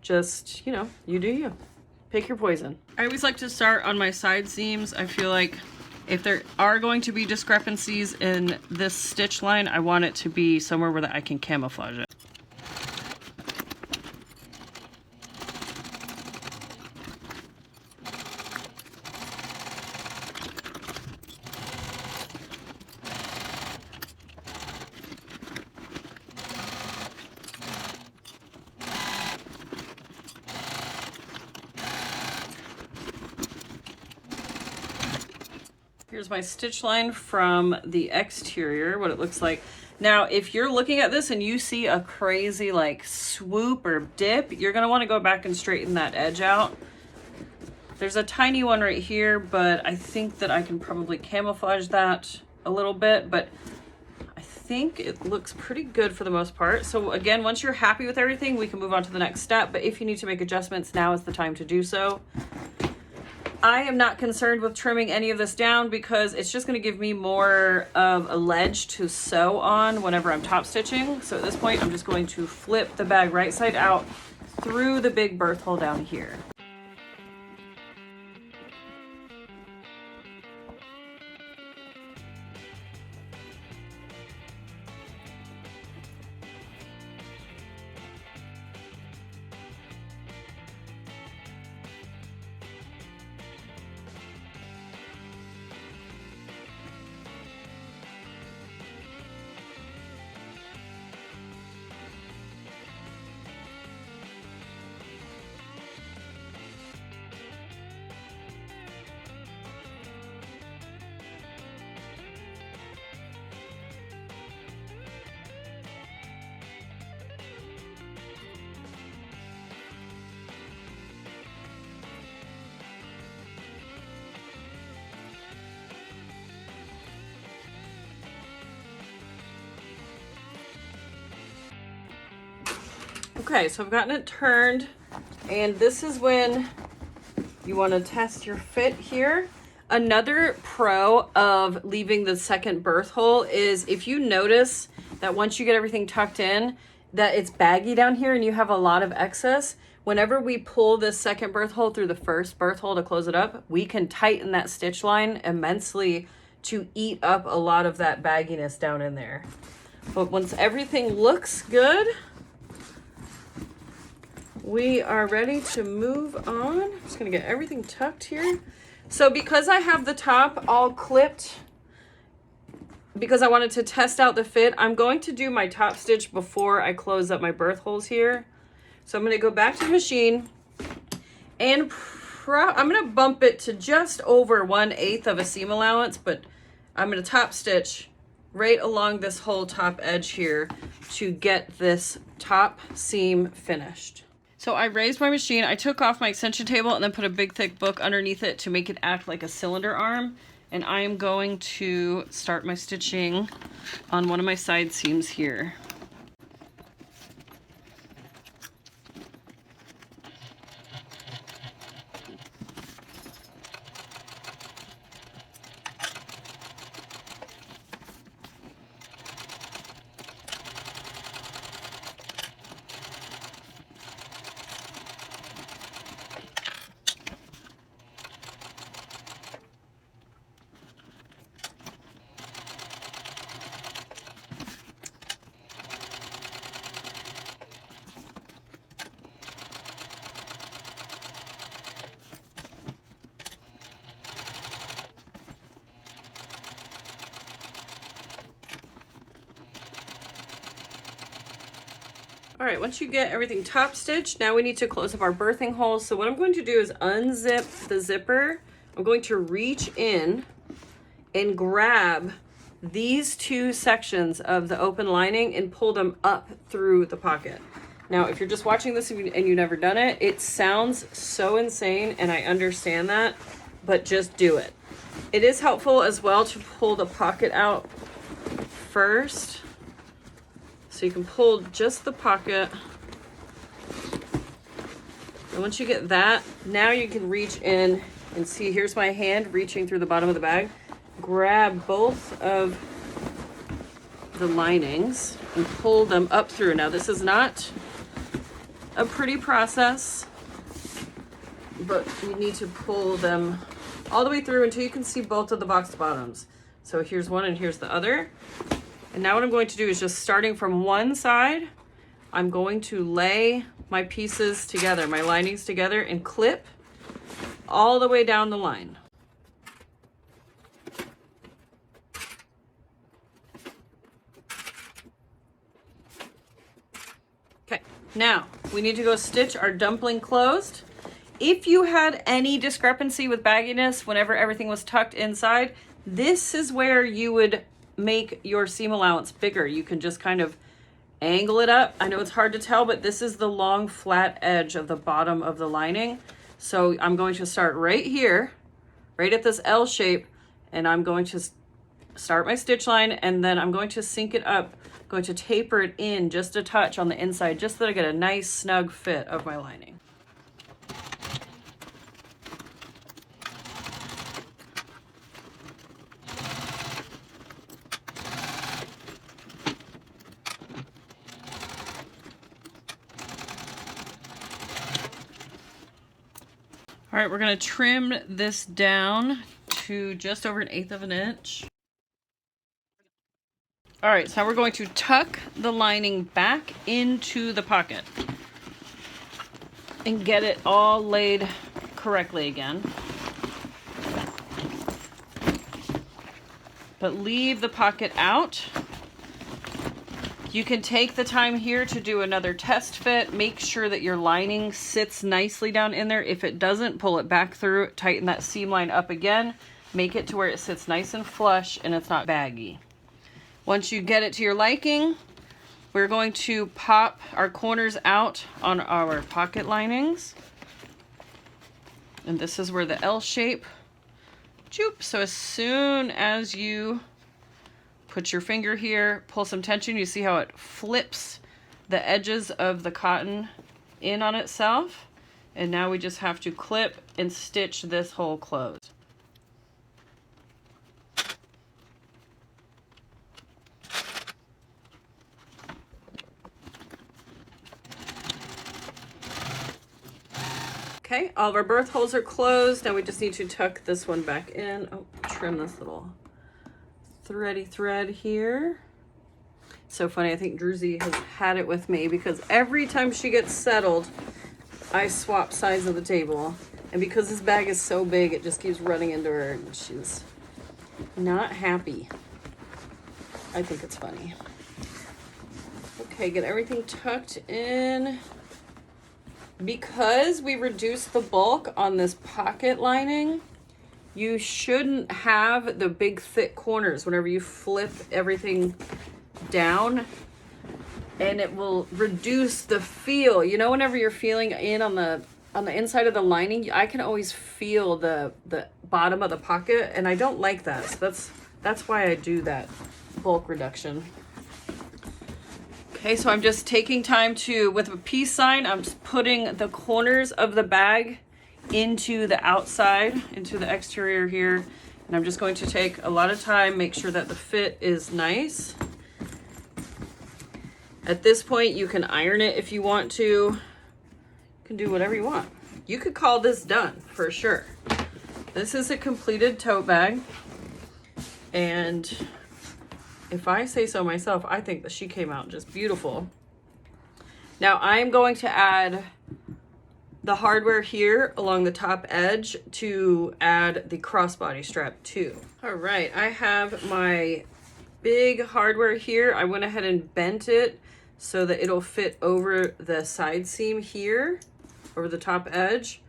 Just, you know, you do you. Pick your poison. I always like to start on my side seams. I feel like if there are going to be discrepancies in this stitch line, I want it to be somewhere where I can camouflage it. Here's my stitch line from the exterior, what it looks like. Now, if you're looking at this and you see a crazy like swoop or dip, you're gonna wanna go back and straighten that edge out. There's a tiny one right here, but I think that I can probably camouflage that a little bit, but I think it looks pretty good for the most part. So again, once you're happy with everything, we can move on to the next step, but if you need to make adjustments, now is the time to do so. I am not concerned with trimming any of this down because it's just going to give me more of a ledge to sew on whenever I'm top stitching. So at this point, I'm just going to flip the bag right side out through the big birth hole down here. Okay, so I've gotten it turned, and this is when you want to test your fit here. Another pro of leaving the second birth hole is if you notice that once you get everything tucked in, that it's baggy down here and you have a lot of excess, whenever we pull this second birth hole through the first birth hole to close it up, we can tighten that stitch line immensely to eat up a lot of that bagginess down in there. But once everything looks good, we are ready to move on. I'm just gonna get everything tucked here. So because I have the top all clipped, because I wanted to test out the fit, I'm going to do my top stitch before I close up my birth holes here. So I'm gonna go back to the machine and I'm gonna bump it to just over 1/8 of a seam allowance, but I'm gonna top stitch right along this whole top edge here to get this top seam finished. So I raised my machine, I took off my extension table and then put a big thick book underneath it to make it act like a cylinder arm. And I am going to start my stitching on one of my side seams here. All right, once you get everything top stitched, now we need to close up our birthing holes. So what I'm going to do is unzip the zipper. I'm going to reach in and grab these two sections of the open lining and pull them up through the pocket. Now, if you're just watching this and you've never done it, it sounds so insane, and I understand that, but just do it. It is helpful as well to pull the pocket out first. So you can pull just the pocket. And once you get that, now you can reach in and see, here's my hand reaching through the bottom of the bag. Grab both of the linings and pull them up through. Now, this is not a pretty process, but you need to pull them all the way through until you can see both of the box bottoms. So here's one and here's the other. And now what I'm going to do is, just starting from one side, I'm going to lay my pieces together, my linings together, and clip all the way down the line. Okay, now we need to go stitch our dumpling closed. If you had any discrepancy with bagginess whenever everything was tucked inside, this is where you would make your seam allowance bigger. You can just kind of angle it up. I know it's hard to tell, but this is the long flat edge of the bottom of the lining. So I'm going to start right here, right at this L shape, and I'm going to start my stitch line, and then I'm going to sink it up, going to taper it in just a touch on the inside, just so that I get a nice snug fit of my lining. All right, we're gonna trim this down to just over 1/8 of an inch. All right, so now we're going to tuck the lining back into the pocket and get it all laid correctly again. But leave the pocket out. You can take the time here to do another test fit. Make sure that your lining sits nicely down in there. If it doesn't, pull it back through, tighten that seam line up again, make it to where it sits nice and flush and it's not baggy. Once you get it to your liking, we're going to pop our corners out on our pocket linings. And this is where the L shape, so as soon as you put your finger here, pull some tension, you see how it flips the edges of the cotton in on itself. And now we just have to clip and stitch this hole closed. Okay, all of our birth holes are closed. Now we just need to tuck this one back in. Oh, trim this little thready thread here. So funny, I think Druzy has had it with me because every time she gets settled, I swap sides of the table. And because this bag is so big, it just keeps running into her and she's not happy. I think it's funny. Okay, get everything tucked in. Because we reduced the bulk on this pocket lining, you shouldn't have the big thick corners whenever you flip everything down, and it will reduce the feel. You know, whenever you're feeling in on the inside of the lining, I can always feel the bottom of the pocket, and I don't like that. So that's why I do that bulk reduction. Okay, so I'm just taking time to, with a peace sign, I'm just putting the corners of the bag into the outside, into the exterior here. And I'm just going to take a lot of time, make sure that the fit is nice. At this point, you can iron it if you want to. You can do whatever you want. You could call this done for sure. This is a completed tote bag. And if I say so myself, I think that she came out just beautiful. Now I'm going to add the hardware here along the top edge to add the crossbody strap too. All right, I have my big hardware here. I went ahead and bent it so that it'll fit over the side seam here, over the top edge.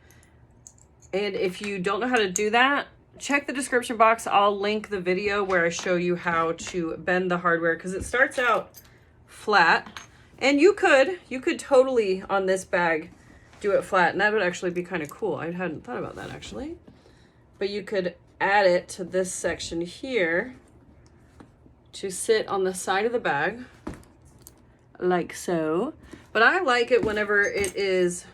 And if you don't know how to do that, check the description box. I'll link the video where I show you how to bend the hardware, because it starts out flat, and you could totally on this bag do it flat, and that would actually be kind of cool. I hadn't thought about that actually, but you could add it to this section here to sit on the side of the bag like so. But I like it whenever it is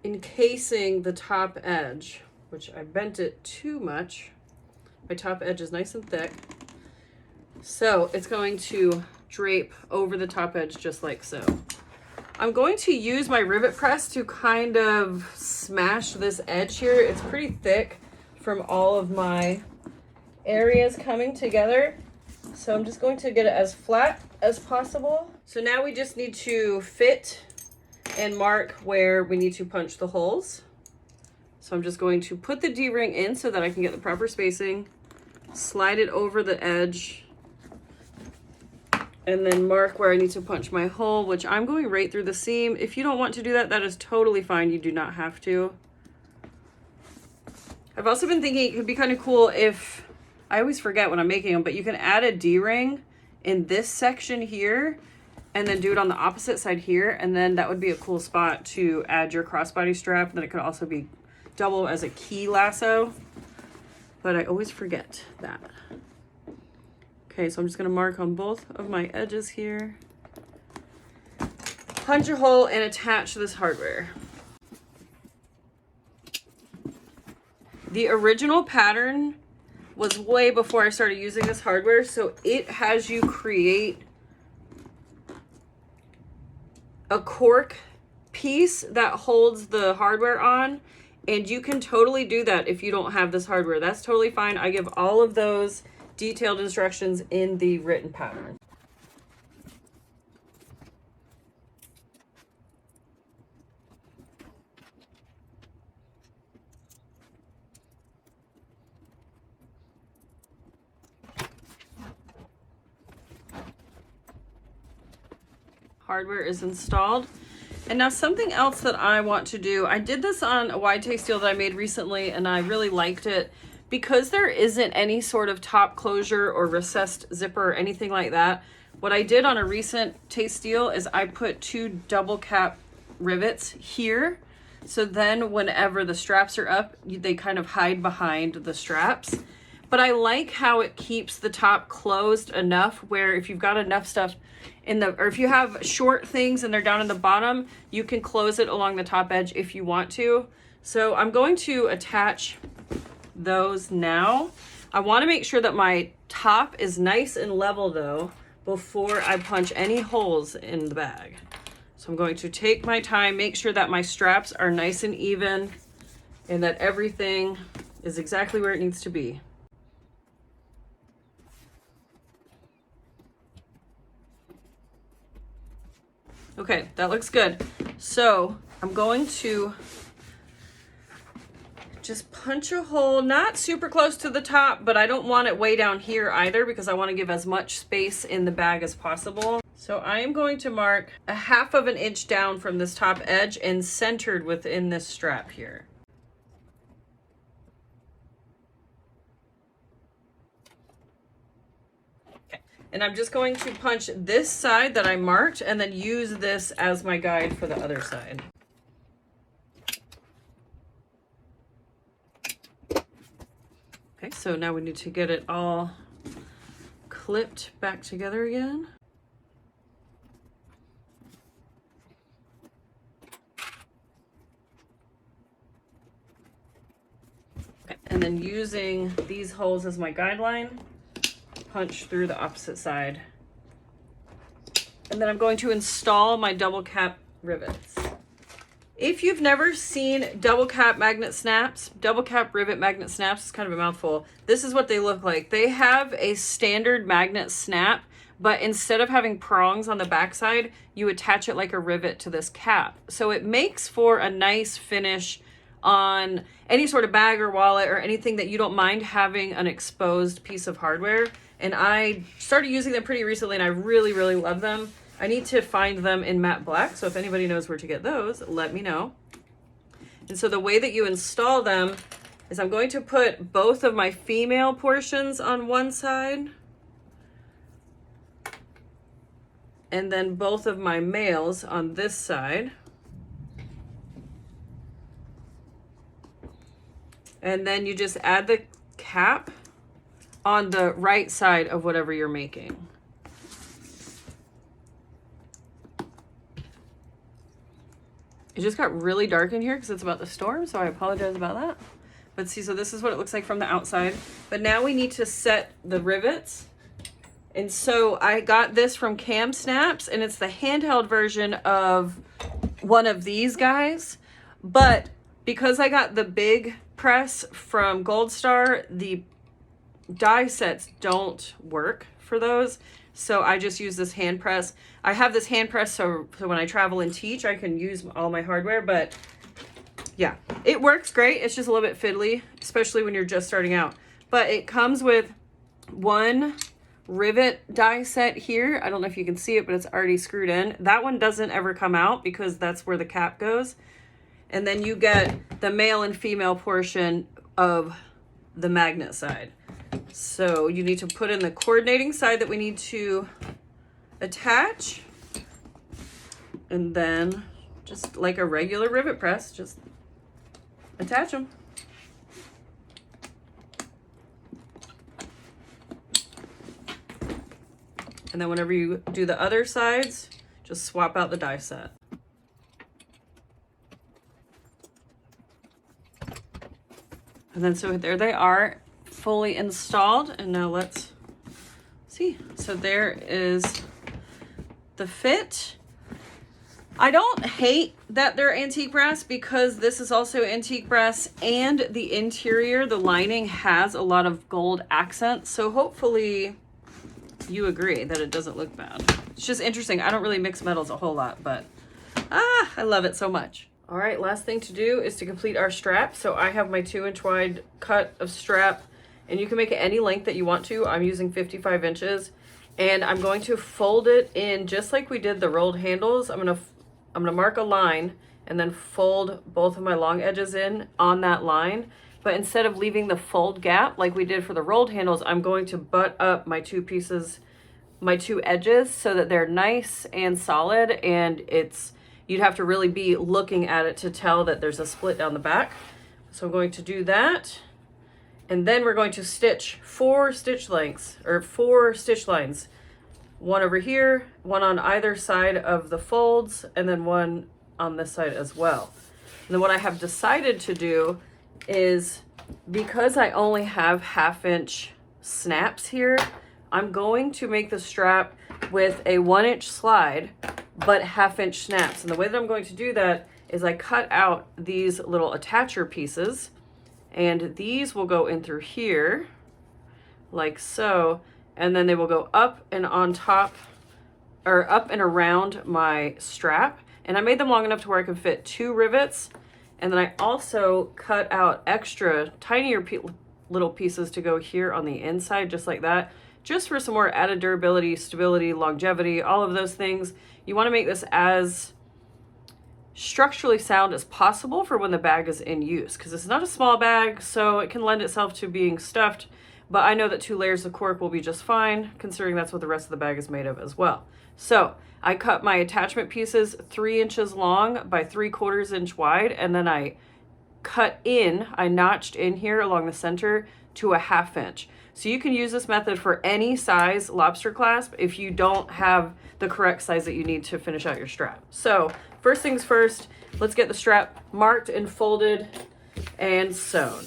encasing the top edge, which I bent it too much. My top edge is nice and thick, so it's going to drape over the top edge just like so. I'm going to use my rivet press to kind of smash this edge here. It's pretty thick from all of my areas coming together, so I'm just going to get it as flat as possible. So now we just need to fit and mark where we need to punch the holes. So I'm just going to put the D-ring in so that I can get the proper spacing, slide it over the edge, and then mark where I need to punch my hole, which I'm going right through the seam. If you don't want to do that, that is totally fine. You do not have to. I've also been thinking it could be kind of cool if, I always forget when I'm making them, but you can add a D-ring in this section here and then do it on the opposite side here, and then that would be a cool spot to add your crossbody strap. And then it could also be double as a key lasso, but I always forget that. Okay, so I'm just gonna mark on both of my edges here, punch a hole, and attach this hardware. The original pattern was way before I started using this hardware, so it has you create a cork piece that holds the hardware on, and you can totally do that if you don't have this hardware. That's totally fine. I give all of those detailed instructions in the written pattern. Hardware is installed. And now something else that I want to do, I did this on a Wide Taisteal that I made recently, and I really liked it. Because there isn't any sort of top closure or recessed zipper or anything like that, what I did on a recent Taisteal is I put 2 double cap rivets here. So then whenever the straps are up, they kind of hide behind the straps. But I like how it keeps the top closed enough where if you've got enough stuff in the, or if you have short things and they're down in the bottom, you can close it along the top edge if you want to. So I'm going to attach those now. I want to make sure that my top is nice and level though before I punch any holes in the bag. So I'm going to take my time, make sure that my straps are nice and even and that everything is exactly where it needs to be. Okay, that looks good. So I'm going to just punch a hole, not super close to the top, but I don't want it way down here either because I want to give as much space in the bag as possible. So I am going to mark 1/2 of an inch down from this top edge and centered within this strap here. Okay, and I'm just going to punch this side that I marked and then use this as my guide for the other side. Okay, so now we need to get it all clipped back together again. Okay, and then using these holes as my guideline, punch through the opposite side. And then I'm going to install my double cap rivets. If you've never seen double cap magnet snaps, double cap rivet magnet snaps, it's kind of a mouthful. This is what they look like. They have a standard magnet snap, but instead of having prongs on the backside, you attach it like a rivet to this cap. So it makes for a nice finish on any sort of bag or wallet or anything that you don't mind having an exposed piece of hardware. And I started using them pretty recently and I really, really love them. I need to find them in matte black, so if anybody knows where to get those, let me know. And so the way that you install them is I'm going to put both of my female portions on one side and then both of my males on this side. And then you just add the cap on the right side of whatever you're making. It just got really dark in here because it's about the storm, so I apologize about that. But see, so this is what it looks like from the outside. But now we need to set the rivets. And so I got this from Cam Snaps, and it's the handheld version of one of these guys. But because I got the big press from Gold Star, the die sets don't work for those. So I just use this hand press. I have this hand press so when I travel and teach, I can use all my hardware. But yeah, it works great. It's just a little bit fiddly, especially when you're just starting out. But it comes with one rivet die set here. I don't know if you can see it, but it's already screwed in. That one doesn't ever come out because that's where the cap goes. And then you get the male and female portion of the magnet side. So you need to put in the coordinating side that we need to attach. And then just like a regular rivet press, just attach them. And then whenever you do the other sides, just swap out the die set. And then so there they are, fully installed. And now let's see. So there is the fit. I don't hate that they're antique brass because this is also antique brass, and the interior, the lining has a lot of gold accents. So hopefully you agree that it doesn't look bad. It's just interesting. I don't really mix metals a whole lot, but I love it so much. All right, last thing to do is to complete our strap. So I have my 2-inch wide cut of strap, and you can make it any length that you want to. I'm using 55 inches, and I'm going to fold it in just like we did the rolled handles. I'm gonna mark a line and then fold both of my long edges in on that line. But instead of leaving the fold gap like we did for the rolled handles, I'm going to butt up my two pieces, my two edges, so that they're nice and solid, and you'd have to really be looking at it to tell that there's a split down the back. So I'm going to do that. And then we're going to stitch 4 stitch lengths, or 4 stitch lines. One over here, one on either side of the folds, and then one on this side as well. And then what I have decided to do is, because I only have 1/2-inch snaps here, I'm going to make the strap with a 1-inch slide, but 1/2-inch snaps. And the way that I'm going to do that is I cut out these little attacher pieces, and these will go in through here, like so, and then they will go up and on top, or up and around my strap. And I made them long enough to where I can fit 2 rivets. And then I also cut out extra tinier little pieces to go here on the inside, just like that, just for some more added durability, stability, longevity, all of those things. You want to make this as structurally sound as possible for when the bag is in use, because it's not a small bag, so it can lend itself to being stuffed. But I know that 2 layers of cork will be just fine, considering that's what the rest of the bag is made of as well. So I cut my attachment pieces 3 inches long by 3/4 inch wide, and then I notched in here along the center to a 1/2 inch. So you can use this method for any size lobster clasp if you don't have the correct size that you need to finish out your strap. So first things first, let's get the strap marked and folded and sewn.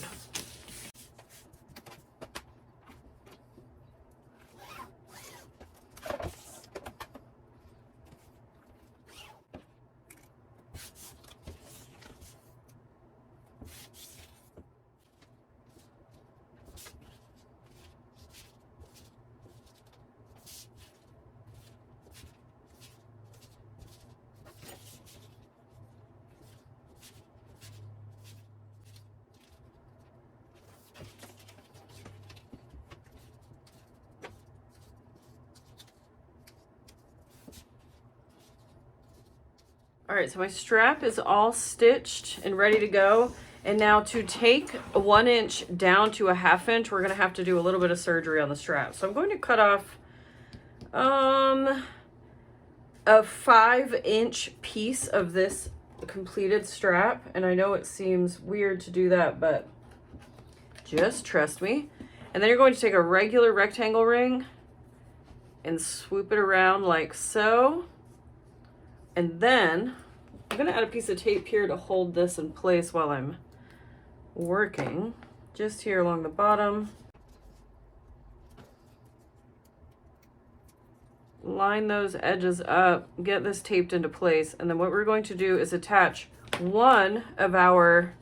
All right, so my strap is all stitched and ready to go. And now to take a 1 inch down to a 1/2 inch, we're gonna have to do a little bit of surgery on the strap. So I'm going to cut off a 5-inch piece of this completed strap. And I know it seems weird to do that, but just trust me. And then you're going to take a regular rectangle ring and swoop it around like so. And then I'm gonna add a piece of tape here to hold this in place while I'm working, just here along the bottom. Line those edges up, get this taped into place, and then what we're going to do is attach one of our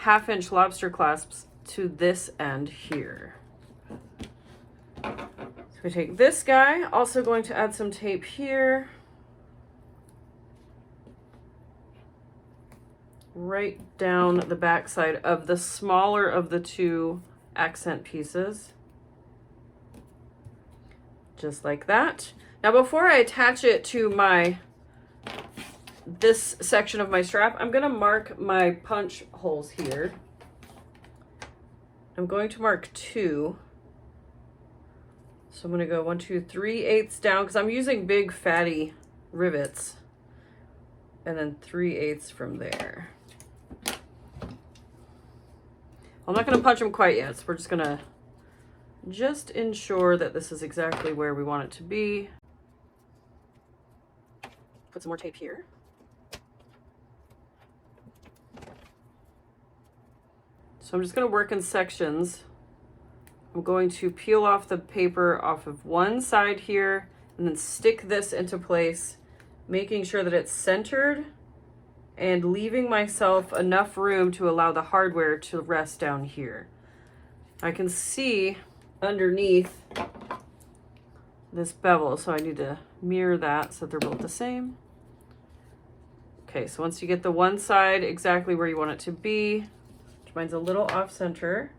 1/2 inch lobster clasps to this end here. So we take this guy, also going to add some tape here, right down the back side of the smaller of the two accent pieces. Just like that. Now before I attach it to this section of my strap, I'm gonna mark my punch holes here. I'm going to mark 2. So I'm gonna go 1, 2, 3/8 down, because I'm using big fatty rivets. And then 3/8 from there. I'm not going to punch them quite yet, so we're just going to ensure that this is exactly where we want it to be. Put some more tape here. So I'm just going to work in sections. I'm going to peel off the paper off of one side here and then stick this into place, making sure that it's centered and leaving myself enough room to allow the hardware to rest down here. I can see underneath this bevel, so I need to mirror that so they're both the same. Okay, so once you get the one side exactly where you want it to be, which mine's a little off center,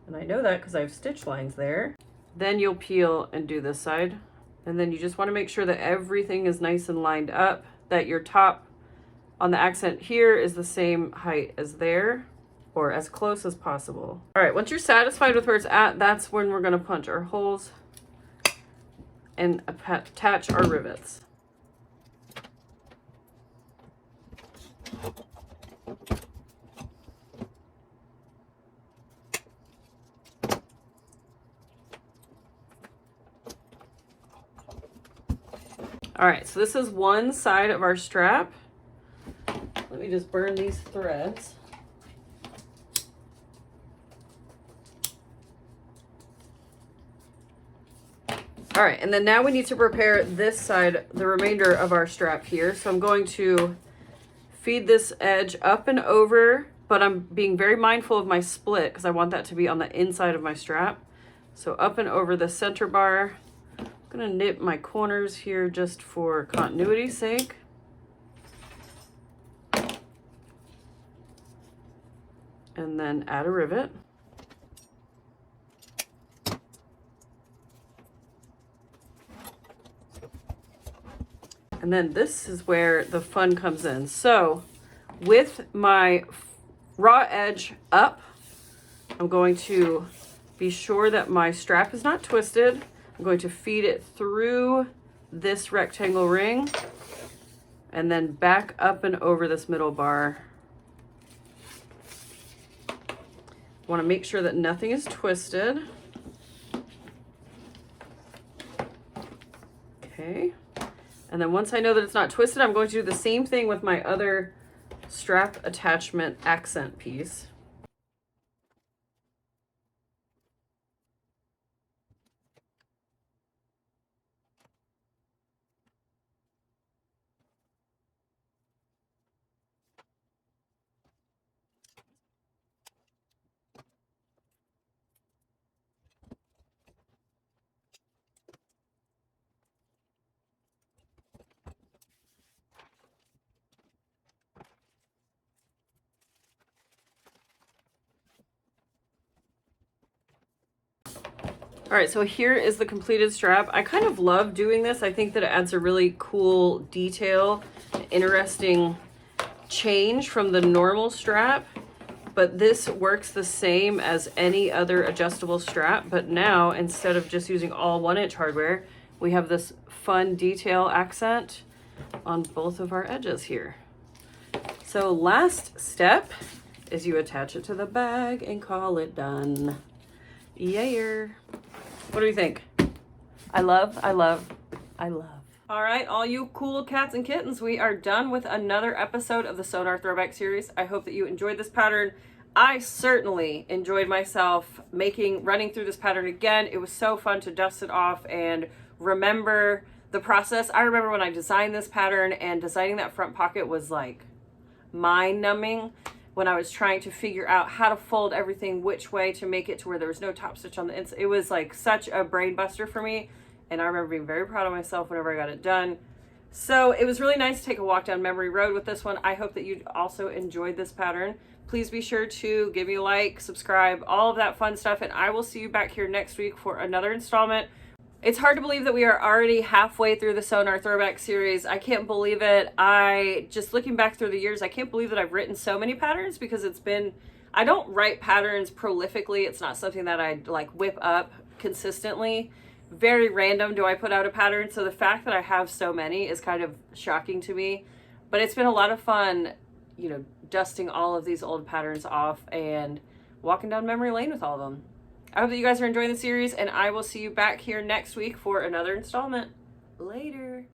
and I know that because I have stitch lines there, then you'll peel and do this side. And then you just want to make sure that everything is nice and lined up, that your top on the accent here is the same height as there, or as close as possible. All right, once you're satisfied with where it's at, that's when we're going to punch our holes and attach our rivets. All right, so this is one side of our strap. Let me just burn these threads. All right, and then now we need to prepare this side, the remainder of our strap here. So I'm going to feed this edge up and over, but I'm being very mindful of my split because I want that to be on the inside of my strap. So up and over the center bar. I'm gonna nip my corners here just for continuity's sake. And then add a rivet. And then this is where the fun comes in. So with my raw edge up, I'm going to be sure that my strap is not twisted. I'm going to feed it through this rectangle ring and then back up and over this middle bar. Want to make sure that nothing is twisted. Okay. And then once I know that it's not twisted, I'm going to do the same thing with my other strap attachment accent piece. All right, so here is the completed strap. I kind of love doing this. I think that it adds a really cool detail, interesting change from the normal strap. but this works the same as any other adjustable strap, but now instead of just using all 1-inch hardware, we have this fun detail accent on both of our edges here. So last step is you attach it to the bag and call it done. Yeah. What do you think? I love. All right, all you cool cats and kittens, we are done with another episode of the SewGnar Throwback Series. I hope that you enjoyed this pattern. I certainly enjoyed myself running through this pattern again. It was so fun to dust it off and remember the process. I remember when I designed this pattern, and designing that front pocket was like mind-numbing when I was trying to figure out how to fold everything which way to make it to where there was no top stitch on the inside. It was like such a brain buster for me. And I remember being very proud of myself whenever I got it done. So it was really nice to take a walk down memory road with this one. I hope that you also enjoyed this pattern. Please be sure to give me a like, subscribe, all of that fun stuff. And I will see you back here next week for another installment. It's hard to believe that we are already halfway through the SewGnar Throwback Series. I can't believe it. Just looking back through the years, I can't believe that I've written so many patterns, because I don't write patterns prolifically. It's not something that I like whip up consistently. Very random do I put out a pattern, so the fact that I have so many is kind of shocking to me. But it's been a lot of fun, you know, dusting all of these old patterns off and walking down memory lane with all of them. I hope that you guys are enjoying the series, and I will see you back here next week for another installment. Later.